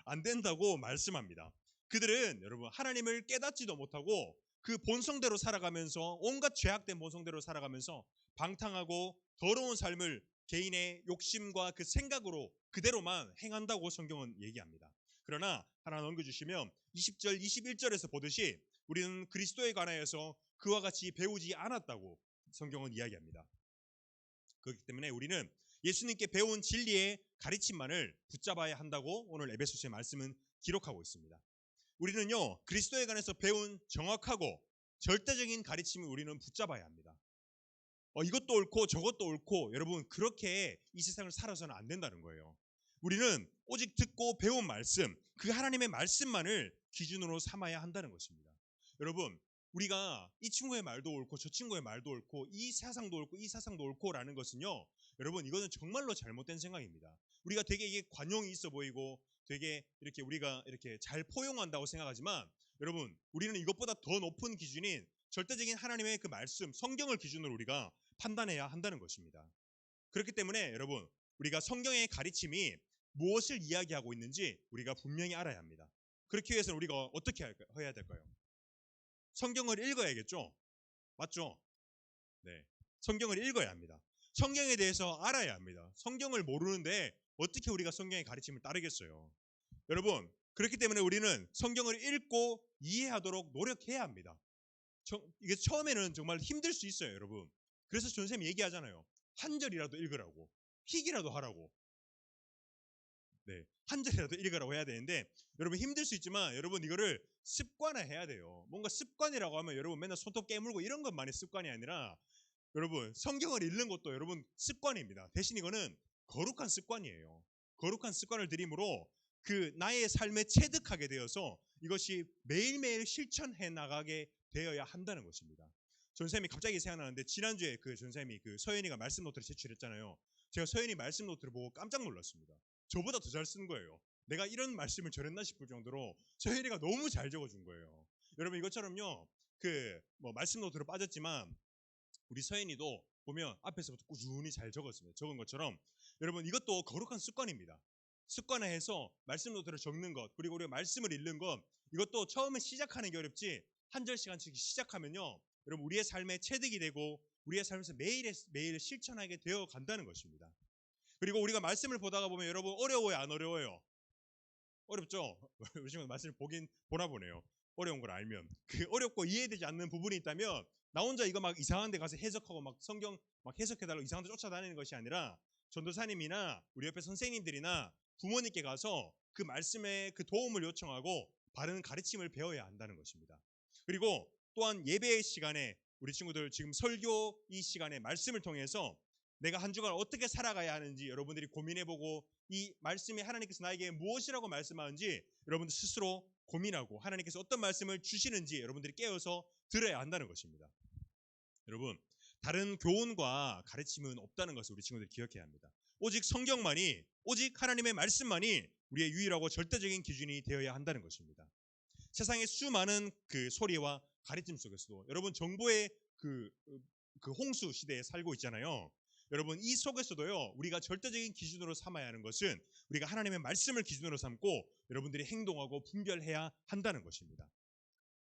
안 된다고 말씀합니다. 그들은 여러분 하나님을 깨닫지도 못하고 그 본성대로 살아가면서 온갖 죄악된 본성대로 살아가면서 방탕하고 더러운 삶을 개인의 욕심과 그 생각으로 그대로만 행한다고 성경은 얘기합니다. 그러나 하나 넘겨주시면 20절 21절에서 보듯이 우리는 그리스도에 관하여서 그와 같이 배우지 않았다고 성경은 이야기합니다. 그렇기 때문에 우리는 예수님께 배운 진리의 가르침만을 붙잡아야 한다고 오늘 에베소서의 말씀은 기록하고 있습니다. 우리는요 그리스도에 관해서 배운 정확하고 절대적인 가르침을 우리는 붙잡아야 합니다. 이것도 옳고 저것도 옳고 여러분 그렇게 이 세상을 살아서는 안 된다는 거예요. 우리는 오직 듣고 배운 말씀 그 하나님의 말씀만을 기준으로 삼아야 한다는 것입니다. 여러분 우리가 이 친구의 말도 옳고 저 친구의 말도 옳고 이 사상도 옳고 이 사상도 옳고라는 것은요 여러분 이거는 정말로 잘못된 생각입니다. 우리가 되게 이게 관용이 있어 보이고 되게 이렇게 우리가 이렇게 잘 포용한다고 생각하지만 여러분 우리는 이것보다 더 높은 기준인 절대적인 하나님의 그 말씀 성경을 기준으로 우리가 판단해야 한다는 것입니다. 그렇기 때문에 여러분 우리가 성경의 가르침이 무엇을 이야기하고 있는지 우리가 분명히 알아야 합니다. 그렇기 위해서는 우리가 어떻게 해야 될까요? 성경을 읽어야겠죠? 맞죠? 네. 성경을 읽어야 합니다. 성경에 대해서 알아야 합니다. 성경을 모르는데 어떻게 우리가 성경의 가르침을 따르겠어요? 여러분, 그렇기 때문에 우리는 성경을 읽고 이해하도록 노력해야 합니다. 이게 처음에는 정말 힘들 수 있어요, 여러분. 그래서 전쌤이 얘기하잖아요. 한 절이라도 읽으라고, 희기라도 하라고. 네, 한 절이라도 읽으라고 해야 되는데 여러분 힘들 수 있지만 여러분 이거를 습관화해야 돼요. 뭔가 습관이라고 하면 여러분 맨날 손톱 깨물고 이런 것만이 습관이 아니라 여러분 성경을 읽는 것도 여러분 습관입니다. 대신 이거는 거룩한 습관이에요. 거룩한 습관을 들이므로 그 나의 삶에 체득하게 되어서 이것이 매일매일 실천해 나가게 되어야 한다는 것입니다. 전쌤이 갑자기 생각나는데 지난주에 그 전쌤이 그 서연이가 말씀 노트를 제출했잖아요. 제가 서연이 말씀 노트를 보고 깜짝 놀랐습니다. 저보다 더 잘 쓰는 거예요. 내가 이런 말씀을 저랬나 싶을 정도로 서연이가 너무 잘 적어준 거예요. 여러분 이것처럼요. 그 뭐 말씀 노트로 빠졌지만 우리 서연이도 보면 앞에서부터 꾸준히 잘 적었습니다. 적은 것처럼 여러분 이것도 거룩한 습관입니다. 습관화해서 말씀 노트를 적는 것 그리고 우리가 말씀을 읽는 것 이것도 처음에 시작하는 게 어렵지 한 절씩 한 절씩 시작하면요. 여러분 우리의 삶에 체득이 되고 우리의 삶에서 매일 실천하게 되어 간다는 것입니다. 그리고 우리가 말씀을 보다가 보면 여러분 어려워요 안 어려워요? 어렵죠? 우리 친구 말씀을 보나 보네요. 어려운 걸 알면 그 어렵고 이해되지 않는 부분이 있다면 나 혼자 이거 막 이상한 데 가서 해석하고 막 성경 막 해석해달라고 이상한 데 쫓아다니는 것이 아니라 전도사님이나 우리 옆에 선생님들이나 부모님께 가서 그 말씀에 그 도움을 요청하고 바른 가르침을 배워야 한다는 것입니다. 그리고 또한 예배의 시간에 우리 친구들 지금 설교 이 시간에 말씀을 통해서 내가 한 주간 어떻게 살아가야 하는지 여러분들이 고민해보고 이 말씀이 하나님께서 나에게 무엇이라고 말씀하는지 여러분들 스스로 고민하고 하나님께서 어떤 말씀을 주시는지 여러분들이 깨어서 들어야 한다는 것입니다. 여러분 다른 교훈과 가르침은 없다는 것을 우리 친구들이 기억해야 합니다. 오직 성경만이 오직 하나님의 말씀만이 우리의 유일하고 절대적인 기준이 되어야 한다는 것입니다. 세상의 수많은 그 소리와 가르침 속에서도 여러분 정보의 그 홍수 시대에 살고 있잖아요. 여러분 이 속에서도요 우리가 절대적인 기준으로 삼아야 하는 것은 우리가 하나님의 말씀을 기준으로 삼고 여러분들이 행동하고 분별해야 한다는 것입니다.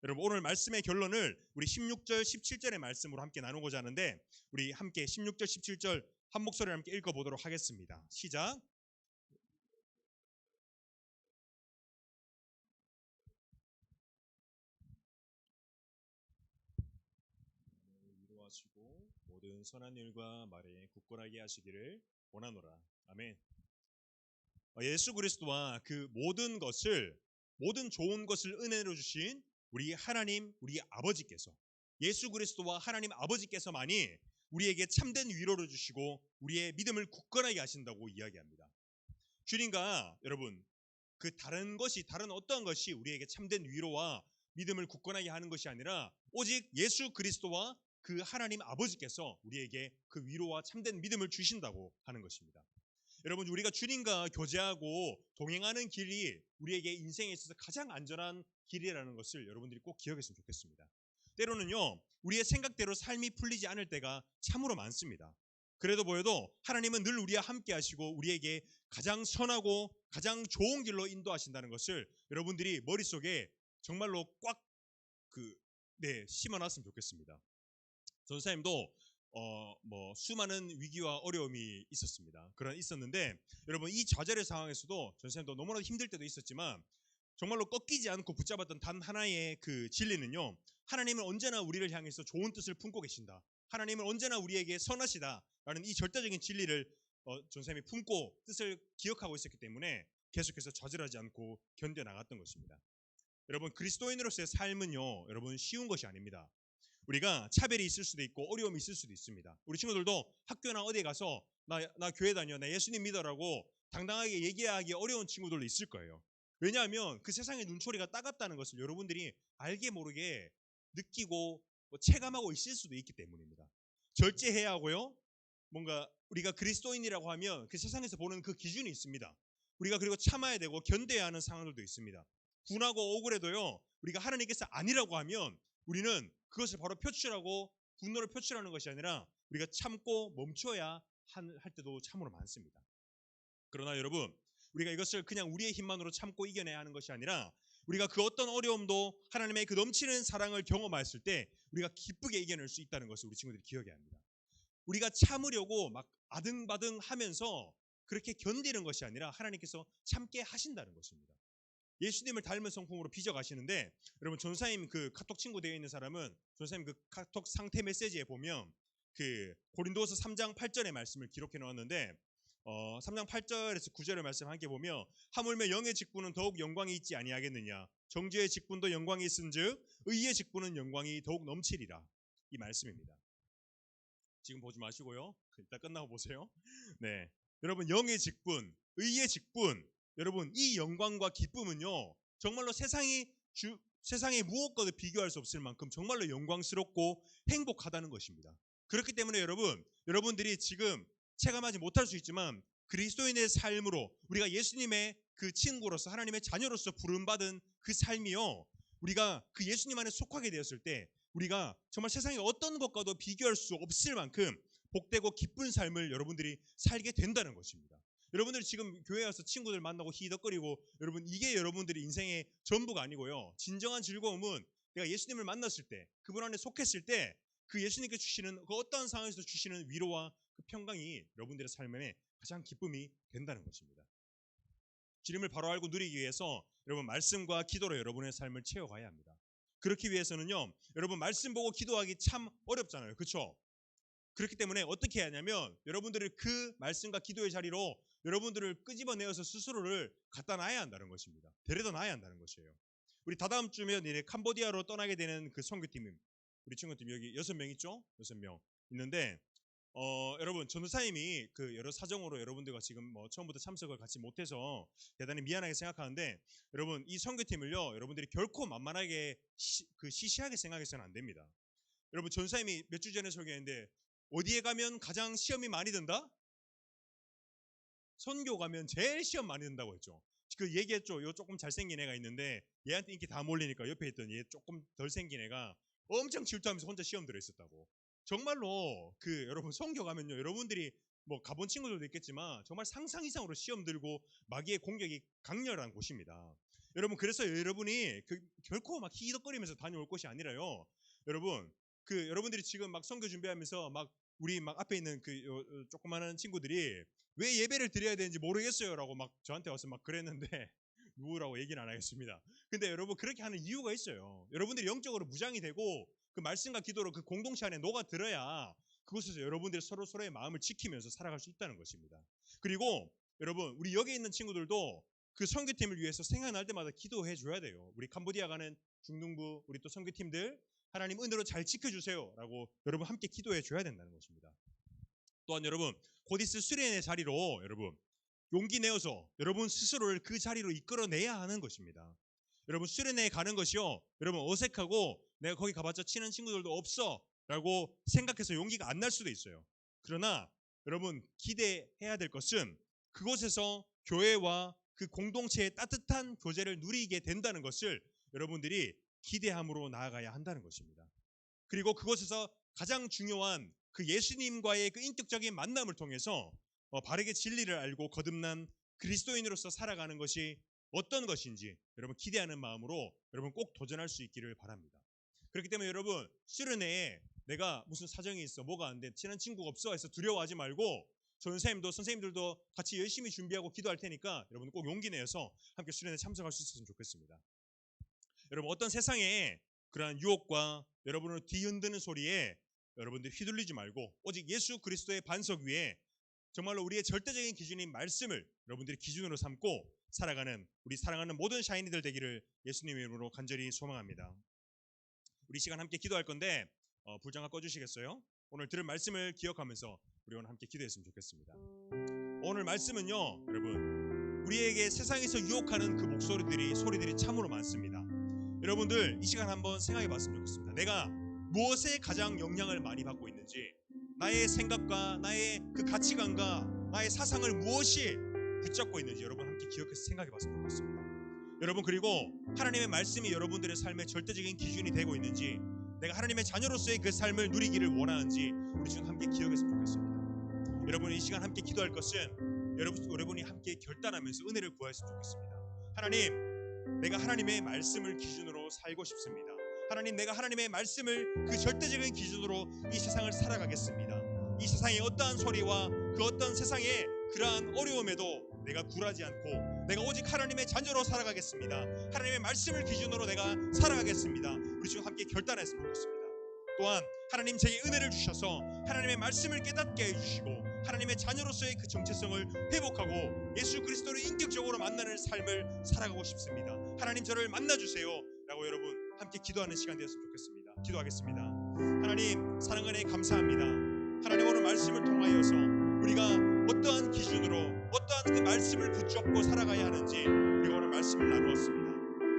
여러분 오늘 말씀의 결론을 우리 16절 17절의 말씀으로 함께 나누고자 하는데 우리 함께 16절 17절 한 목소리로 함께 읽어보도록 하겠습니다. 시작. 위로하시고 모든 선한 일과 말에 굳건하게 하시기를 원하노라. 아멘. 예수 그리스도와 그 모든 좋은 것을 은혜로 주신 우리 하나님 우리 아버지께서 예수 그리스도와 하나님 아버지께서만이 우리에게 참된 위로를 주시고 우리의 믿음을 굳건하게 하신다고 이야기합니다. 주님과 여러분 그 다른 어떠한 것이 우리에게 참된 위로와 믿음을 굳건하게 하는 것이 아니라 오직 예수 그리스도와 그 하나님 아버지께서 우리에게 그 위로와 참된 믿음을 주신다고 하는 것입니다. 여러분 우리가 주님과 교제하고 동행하는 길이 우리에게 인생에 있어서 가장 안전한 길이라는 것을 여러분들이 꼭 기억했으면 좋겠습니다. 때로는요 우리의 생각대로 삶이 풀리지 않을 때가 참으로 많습니다. 그래도 보여도 하나님은 늘 우리와 함께 하시고 우리에게 가장 선하고 가장 좋은 길로 인도하신다는 것을 여러분들이 머릿속에 정말로 꽉 심어놨으면 좋겠습니다. 전사님도 수많은 위기와 어려움이 있었는데 여러분 이 좌절의 상황에서도 전사님도 너무나도 힘들 때도 있었지만 정말로 꺾이지 않고 붙잡았던 단 하나의 그 진리는요 하나님은 언제나 우리를 향해서 좋은 뜻을 품고 계신다. 하나님은 언제나 우리에게 선하시다라는 이 절대적인 진리를 전사님이 품고 뜻을 기억하고 있었기 때문에 계속해서 좌절하지 않고 견뎌나갔던 것입니다. 여러분 그리스도인으로서의 삶은요 여러분 쉬운 것이 아닙니다. 우리가 차별이 있을 수도 있고 어려움이 있을 수도 있습니다. 우리 친구들도 학교나 어디에 가서 나 교회 다녀, 나 예수님 믿어라고 당당하게 얘기하기 어려운 친구들도 있을 거예요. 왜냐하면 그 세상의 눈초리가 따갑다는 것을 여러분들이 알게 모르게 느끼고 체감하고 있을 수도 있기 때문입니다. 절제해야 하고요. 뭔가 우리가 그리스도인이라고 하면 그 세상에서 보는 그 기준이 있습니다. 우리가 그리고 참아야 되고 견뎌야 하는 상황들도 있습니다. 분하고 억울해도요. 우리가 하나님께서 아니라고 하면 우리는 그것을 바로 표출하고 분노를 표출하는 것이 아니라 우리가 참고 멈춰야 할 때도 참으로 많습니다. 그러나 여러분 우리가 이것을 그냥 우리의 힘만으로 참고 이겨내야 하는 것이 아니라 우리가 그 어떤 어려움도 하나님의 그 넘치는 사랑을 경험했을 때 우리가 기쁘게 이겨낼 수 있다는 것을 우리 친구들이 기억해야 합니다. 우리가 참으려고 막 아등바등 하면서 그렇게 견디는 것이 아니라 하나님께서 참게 하신다는 것입니다. 예수님을 닮은 성품으로 빚어가시는데, 여러분 전사님 그 카톡 친구 되어 있는 사람은 전사님 그 카톡 상태 메시지에 보면 그 고린도서 3장 8절의 말씀을 기록해 놓았는데 3장 8절에서 9절의 말씀 함께 보면, 하물며 영의 직분은 더욱 영광이 있지 아니하겠느냐, 정죄의 직분도 영광이 있은즉 의의 직분은 영광이 더욱 넘치리라. 이 말씀입니다. 지금 보지 마시고요, 일단 끝나고 보세요. 네, 여러분 영의 직분, 의의 직분, 여러분 이 영광과 기쁨은요 정말로 세상의 무엇과도 비교할 수 없을 만큼 정말로 영광스럽고 행복하다는 것입니다. 그렇기 때문에 여러분들이 지금 체감하지 못할 수 있지만 그리스도인의 삶으로 우리가 예수님의 그 친구로서 하나님의 자녀로서 부름받은 그 삶이요, 우리가 그 예수님 안에 속하게 되었을 때 우리가 정말 세상의 어떤 것과도 비교할 수 없을 만큼 복되고 기쁜 삶을 여러분들이 살게 된다는 것입니다. 여러분들이 지금 교회 와서 친구들 만나고 히덕거리고, 여러분 이게 여러분들이 인생의 전부가 아니고요, 진정한 즐거움은 내가 예수님을 만났을 때, 그분 안에 속했을 때 그 예수님께 주시는 그 어떠한 상황에서 주시는 위로와 그 평강이 여러분들의 삶에 가장 기쁨이 된다는 것입니다. 주님을 바로 알고 누리기 위해서 여러분 말씀과 기도로 여러분의 삶을 채워가야 합니다. 그렇기 위해서는요, 여러분 말씀 보고 기도하기 참 어렵잖아요, 그렇죠? 그렇기 때문에 어떻게 해야 하냐면 여러분들을 그 말씀과 기도의 자리로 여러분들을 끄집어내어서 스스로를 갖다 놔야 한다는 것입니다. 데려다 놔야 한다는 것이에요. 우리 다다음 주면 이제 캄보디아로 떠나게 되는 그 선교팀, 우리 친구팀 여기 6명 있죠? 6명 있는데 여러분 전도사님이 그 여러 사정으로 여러분들과 지금 뭐 처음부터 참석을 같이 못해서 대단히 미안하게 생각하는데, 여러분 이 선교팀을요 여러분들이 결코 만만하게 시시하게 생각해서는 안 됩니다. 여러분 전도사님이 몇 주 전에 소개했는데 어디에 가면 가장 시험이 많이 든다? 선교 가면 제일 시험 많이 든다고 했죠. 그 얘기했죠. 요 조금 잘생긴 애가 있는데 얘한테 인기 다 몰리니까 옆에 있던 얘 조금 덜 생긴 애가 엄청 질투하면서 혼자 시험 들어 있었다고. 정말로 그 여러분 선교 가면요, 여러분들이 뭐 가본 친구들도 있겠지만 정말 상상 이상으로 시험 들고 마귀의 공격이 강렬한 곳입니다. 여러분 그래서 여러분이 결코 막 히덕거리면서 다녀올 것이 아니라요, 여러분 여러분들이 지금 막 선교 준비하면서 막 우리 막 앞에 있는 그 조그마한 친구들이 왜 예배를 드려야 되는지 모르겠어요라고 막 저한테 와서 막 그랬는데 누구라고 얘기는 안 하겠습니다. 근데 여러분 그렇게 하는 이유가 있어요. 여러분들이 영적으로 무장이 되고 그 말씀과 기도로 그 공동체 안에 녹아들어야 그곳에서 여러분들이 서로의 마음을 지키면서 살아갈 수 있다는 것입니다. 그리고 여러분 우리 여기 있는 친구들도 그 선교팀을 위해서 생각날 때마다 기도해 줘야 돼요. 우리 캄보디아 가는 중등부 우리 또 선교팀들 하나님 은혜로 잘 지켜주세요 라고 여러분 함께 기도해 줘야 된다는 것입니다. 또한 여러분 곧 있을 수련의 자리로 여러분 용기 내어서 여러분 스스로를 그 자리로 이끌어내야 하는 것입니다. 여러분 수련회에 가는 것이요, 여러분 어색하고 내가 거기 가봤자 친한 친구들도 없어 라고 생각해서 용기가 안 날 수도 있어요. 그러나 여러분 기대해야 될 것은 그곳에서 교회와 그 공동체의 따뜻한 교제를 누리게 된다는 것을 여러분들이 기대함으로 나아가야 한다는 것입니다. 그리고 그곳에서 가장 중요한 그 예수님과의 그 인격적인 만남을 통해서 바르게 진리를 알고 거듭난 그리스도인으로서 살아가는 것이 어떤 것인지 여러분 기대하는 마음으로 여러분 꼭 도전할 수 있기를 바랍니다. 그렇기 때문에 여러분 수련회에 내가 무슨 사정이 있어, 뭐가 안 돼, 친한 친구가 없어 해서 두려워하지 말고 선생님들도 같이 열심히 준비하고 기도할 테니까 여러분 꼭 용기 내서 함께 수련회에 참석할 수 있었으면 좋겠습니다. 여러분 어떤 세상에 그러한 유혹과 여러분을 뒤흔드는 소리에 여러분들이 휘둘리지 말고 오직 예수 그리스도의 반석 위에 정말로 우리의 절대적인 기준인 말씀을 여러분들이 기준으로 삼고 살아가는 우리 사랑하는 모든 샤이니들 되기를 예수님의 이름으로 간절히 소망합니다. 우리 시간 함께 기도할 건데 불장아 꺼주시겠어요? 오늘 들은 말씀을 기억하면서 우리 오늘 함께 기도했으면 좋겠습니다. 오늘 말씀은요 여러분 우리에게 세상에서 유혹하는 그 소리들이 참으로 많습니다. 여러분들 이 시간 한번 생각해 봤으면 좋겠습니다. 내가 무엇에 가장 영향을 많이 받고 있는지, 나의 생각과 나의 그 가치관과 나의 사상을 무엇이 붙잡고 있는지 여러분 함께 기억해서 생각해 봤으면 좋겠습니다. 여러분 그리고 하나님의 말씀이 여러분들의 삶의 절대적인 기준이 되고 있는지, 내가 하나님의 자녀로서의 그 삶을 누리기를 원하는지 우리 지금 함께 기억했으면 좋겠습니다. 여러분 이 시간 함께 기도할 것은 여러분이 함께 결단하면서 은혜를 구하였으면 좋겠습니다. 하나님, 내가 하나님의 말씀을 기준으로 살고 싶습니다. 하나님, 내가 하나님의 말씀을 그 절대적인 기준으로 이 세상을 살아가겠습니다. 이 세상의 어떠한 소리와 그 어떤 세상의 그러한 어려움에도 내가 굴하지 않고 내가 오직 하나님의 자녀로 살아가겠습니다. 하나님의 말씀을 기준으로 내가 살아가겠습니다. 우리 지금 함께 결단했으면 좋겠습니다. 또한 하나님 제게 은혜를 주셔서 하나님의 말씀을 깨닫게 해주시고 하나님의 자녀로서의 그 정체성을 회복하고 예수 그리스도를 인격적으로 만나는 삶을 살아가고 싶습니다. 하나님 저를 만나주세요 라고 여러분 함께 기도하는 시간 되었으면 좋겠습니다. 기도하겠습니다. 하나님 사랑하는 은혜 감사합니다. 하나님 오늘 말씀을 통하여서 우리가 어떠한 기준으로 어떠한 그 말씀을 붙잡고 살아가야 하는지 우리가 오늘 말씀을 나누었습니다.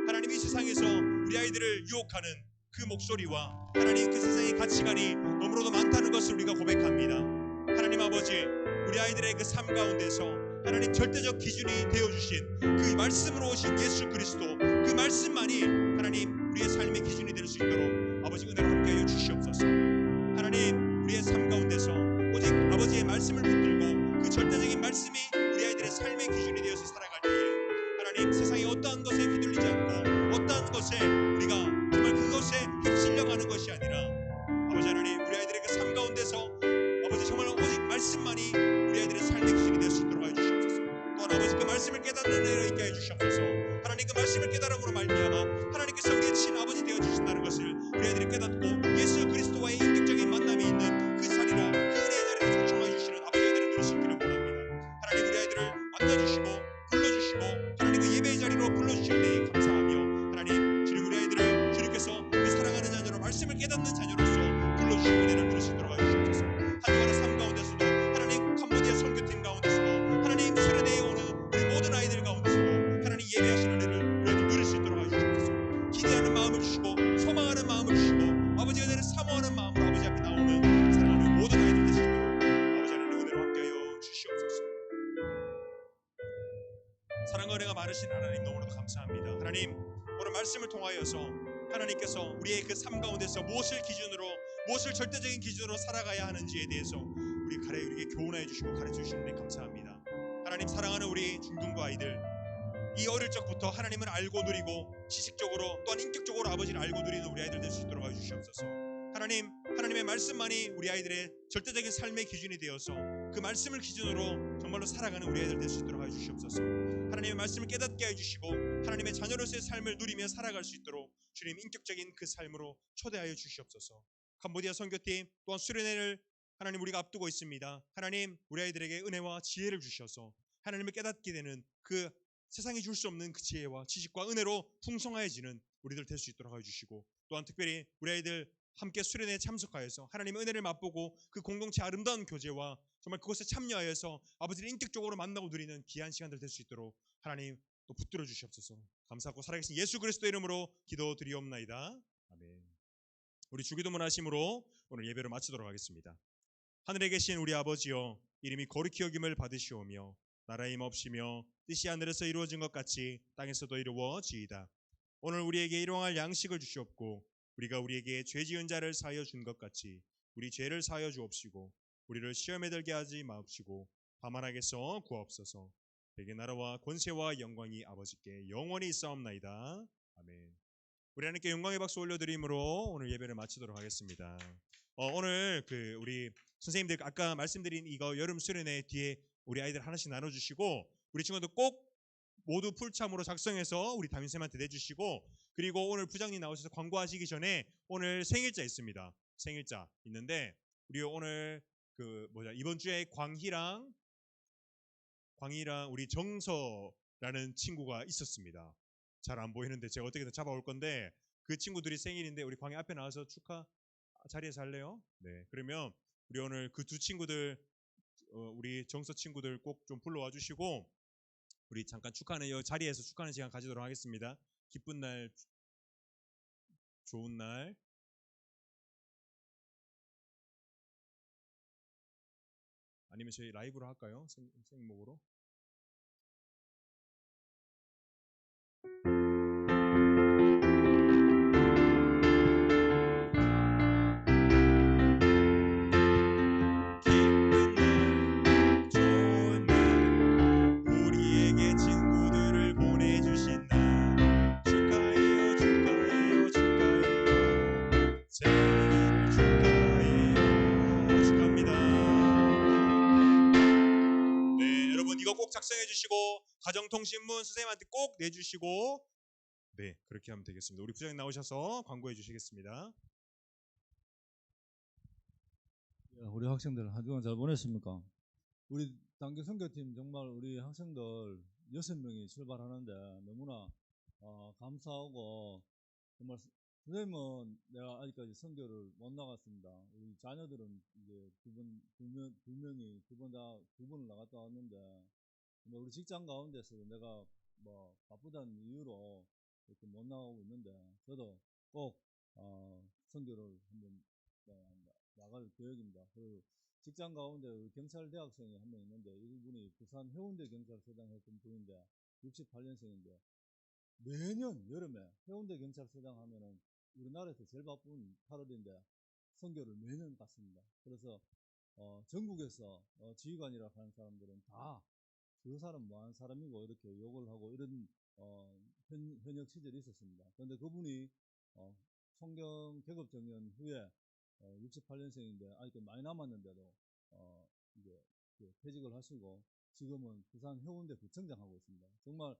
하나님 이 세상에서 우리 아이들을 유혹하는 그 목소리와 하나님 그 세상의 가치관이 너무나도 많다는 것을 우리가 고백합니다. 하나님 아버지 우리 아이들의 그 삶 가운데서 하나님 절대적 기준이 되어주신 그 말씀으로 오신 예수 그리스도 그 말씀만이 하나님 우리의 삶의 기준이 될 수 있도록 아버지 은혜를 함께하여 주시옵소서. 하나님 우리의 삶 가운데서 오직 아버지의 말씀을 붙들고 그 절대적인 말씀이 우리 아이들의 삶의 기준이 되어서 살아갈 때에 하나님 세상의 어떠한 것에 휘둘리지 않고 어떠한 것에 우리가 정말 그것에 휩쓸려가는 것이 아니라 아버지 하나님 우리 아이들의 그 삶 가운데서 아버지 정말 오직 말씀만이 우리 아이들의 삶의 기준이 될 수 있도록 해주시옵소서. 또한 아버지 그 말씀을 깨닫는 은혜를 있게 해주시옵소서. 하나님 그 말씀을 깨달음으로 말미암아 하나님께서 우리의 친아버지 되어주신다는 것을 우리 아이들이 깨닫고 예수 그리스도와의 인격적인 만남이 있는 그 자리로 그 은혜의 자리로 초청해 주시는 아버지 아이들을 누릴 수 있기를 원합니다. 하나님 우리 아이들을 만나주시고 불러주시고 하나님 그 예배의 자리로 불러주시는 데 감사하며 하나님 주님 우리 아이들을 주님께서 그 사랑하는 자녀로 말씀을 깨닫는 자녀로서 불러주시는 은혜를 누릴 수 있도록 해주시옵소서. 한 주간의 삶 가운데서도 하나님 캄보디아 선교팀 가운데서도 하나님 수련회에 오는 우리 모든 아이들 가운데서도 하나님 예배하시는 은혜를 우리에게 누릴 수 있도록 해주시옵소서. 기대하는 마음을 주시고 소망하는 마음을 주시고 아버지 은혜를 사모하는 마음으로 아버지 앞에 나오는 사랑하는 모든 아이들 되시도록 아버지 하나님 은혜로 함께하여 주시옵소서. 사랑과 은혜가 많으신 하나님 너무나도 감사합니다. 하나님 오늘 말씀을 통하여서 하나님께서 우리의 그 삶 가운데서 무엇을 기준으로 무엇을 절대적인 기준으로 살아가야 하는지에 대해서 우리에게 교훈하여 주시고 가르쳐 주시는 데 감사합니다. 하나님 사랑하는 우리 중등부 아이들 이 어릴 적부터 하나님을 알고 누리고 지식적으로 또한 인격적으로 아버지를 알고 누리는 우리 아이들 될 수 있도록 해주시옵소서. 하나님의 말씀만이 우리 아이들의 절대적인 삶의 기준이 되어서 그 말씀을 기준으로 정말로 살아가는 우리 아이들 될 수 있도록 해주시옵소서. 하나님의 말씀을 깨닫게 해주시고 하나님의 자녀로서의 삶을 누리며 살아갈 수 있도록 주님 인격적인 그 삶으로 초대하여 주시옵소서. 캄보디아 선교팀 또한 수련회를 하나님 우리가 앞두고 있습니다. 하나님 우리 아이들에게 은혜와 지혜를 주셔서 하나님을 깨닫게 되는 그 세상이 줄 수 없는 그 지혜와 지식과 은혜로 풍성해지는 우리들 될 수 있도록 해주시고 또한 특별히 우리 아이들 함께 수련회에 참석하여서 하나님의 은혜를 맛보고 그 공동체 아름다운 교제와 정말 그것에 참여하여서 아버지를 인격적으로 만나고 누리는 귀한 시간들 될 수 있도록 하나님 또 붙들어 주시옵소서. 감사하고 살아계신 예수 그리스도 이름으로 기도드리옵나이다. 아멘. 우리 주기도문 하심으로 오늘 예배를 마치도록 하겠습니다. 하늘에 계신 우리 아버지여 이름이 거룩히 여김을 받으시오며 나라의 임없이며 뜻이 하늘에서 이루어진 것 같이 땅에서도 이루어지이다. 오늘 우리에게 일용할 양식을 주시옵고 우리가 우리에게 죄 지은 자를 사하여 준 것 같이 우리 죄를 사하여 주옵시고 우리를 시험에 들게 하지 마옵시고 다만 악에서 구하옵소서. 대개 나라와 권세와 영광이 아버지께 영원히 있사옵나이다. 아멘. 우리 하나님께 영광의 박수 올려드림으로 오늘 예배를 마치도록 하겠습니다. 오늘 우리 선생님들 아까 말씀드린 이거 여름 수련회 뒤에 우리 아이들 하나씩 나눠주시고 우리 친구들 꼭 모두 풀참으로 작성해서 우리 담임쌤한테 내주시고 그리고 오늘 부장님 나오셔서 광고하시기 전에 오늘 생일자 있습니다. 생일자 있는데 우리 오늘 이번 주에 광희랑 우리 정서라는 친구가 있었습니다. 잘 안 보이는데 제가 어떻게든 잡아올 건데 그 친구들이 생일인데 우리 광희 앞에 나와서 축하 자리에서 할래요? 네. 그러면 우리 오늘 그 두 친구들 우리 정서 친구들 꼭 좀 불러와 주시고 우리 잠깐 축하하는 이 자리에서 축하하는 시간 가지도록 하겠습니다. 기쁜 날, 좋은 날. 아니면 저희 라이브로 할까요? 생목으로. 기쁜 날, 좋은 날, 작성해 주시고 가정통신문 선생님한테 꼭 내주시고 네 그렇게 하면 되겠습니다. 우리 부장님 나오셔서 광고해 주시겠습니다. 우리 학생들 한 주간 잘 보냈습니까? 우리 단기 선교팀 정말 우리 학생들 6명이 출발하는데 너무나 감사하고 정말 선생님은 내가 아직까지 선교를 못 나갔습니다. 우리 자녀들은 이제 두 명이 두 번을 나갔다 왔는데 뭐 우리 직장 가운데서도 내가 뭐 바쁘다는 이유로 이렇게 못 나가고 있는데 저도 꼭 선교를 한번 나갈 계획입니다. 그 직장 가운데 우리 경찰 대학생이 한 명 있는데 이분이 부산 해운대 경찰서장 했던 분인데 68년생인데 매년 여름에 해운대 경찰서장 하면은 우리나라에서 제일 바쁜 8월인데 선교를 매년 갔습니다. 그래서 전국에서 지휘관이라 하는 사람들은 다 저 사람 뭐하는 사람이고 이렇게 욕을 하고 이런 현역 시절이 있었습니다. 그런데 그분이 성경 계급 정년 후에 68년생인데 아직도 많이 남았는데도 이제 퇴직을 하시고 지금은 부산 해운대 구청장 하고 있습니다. 정말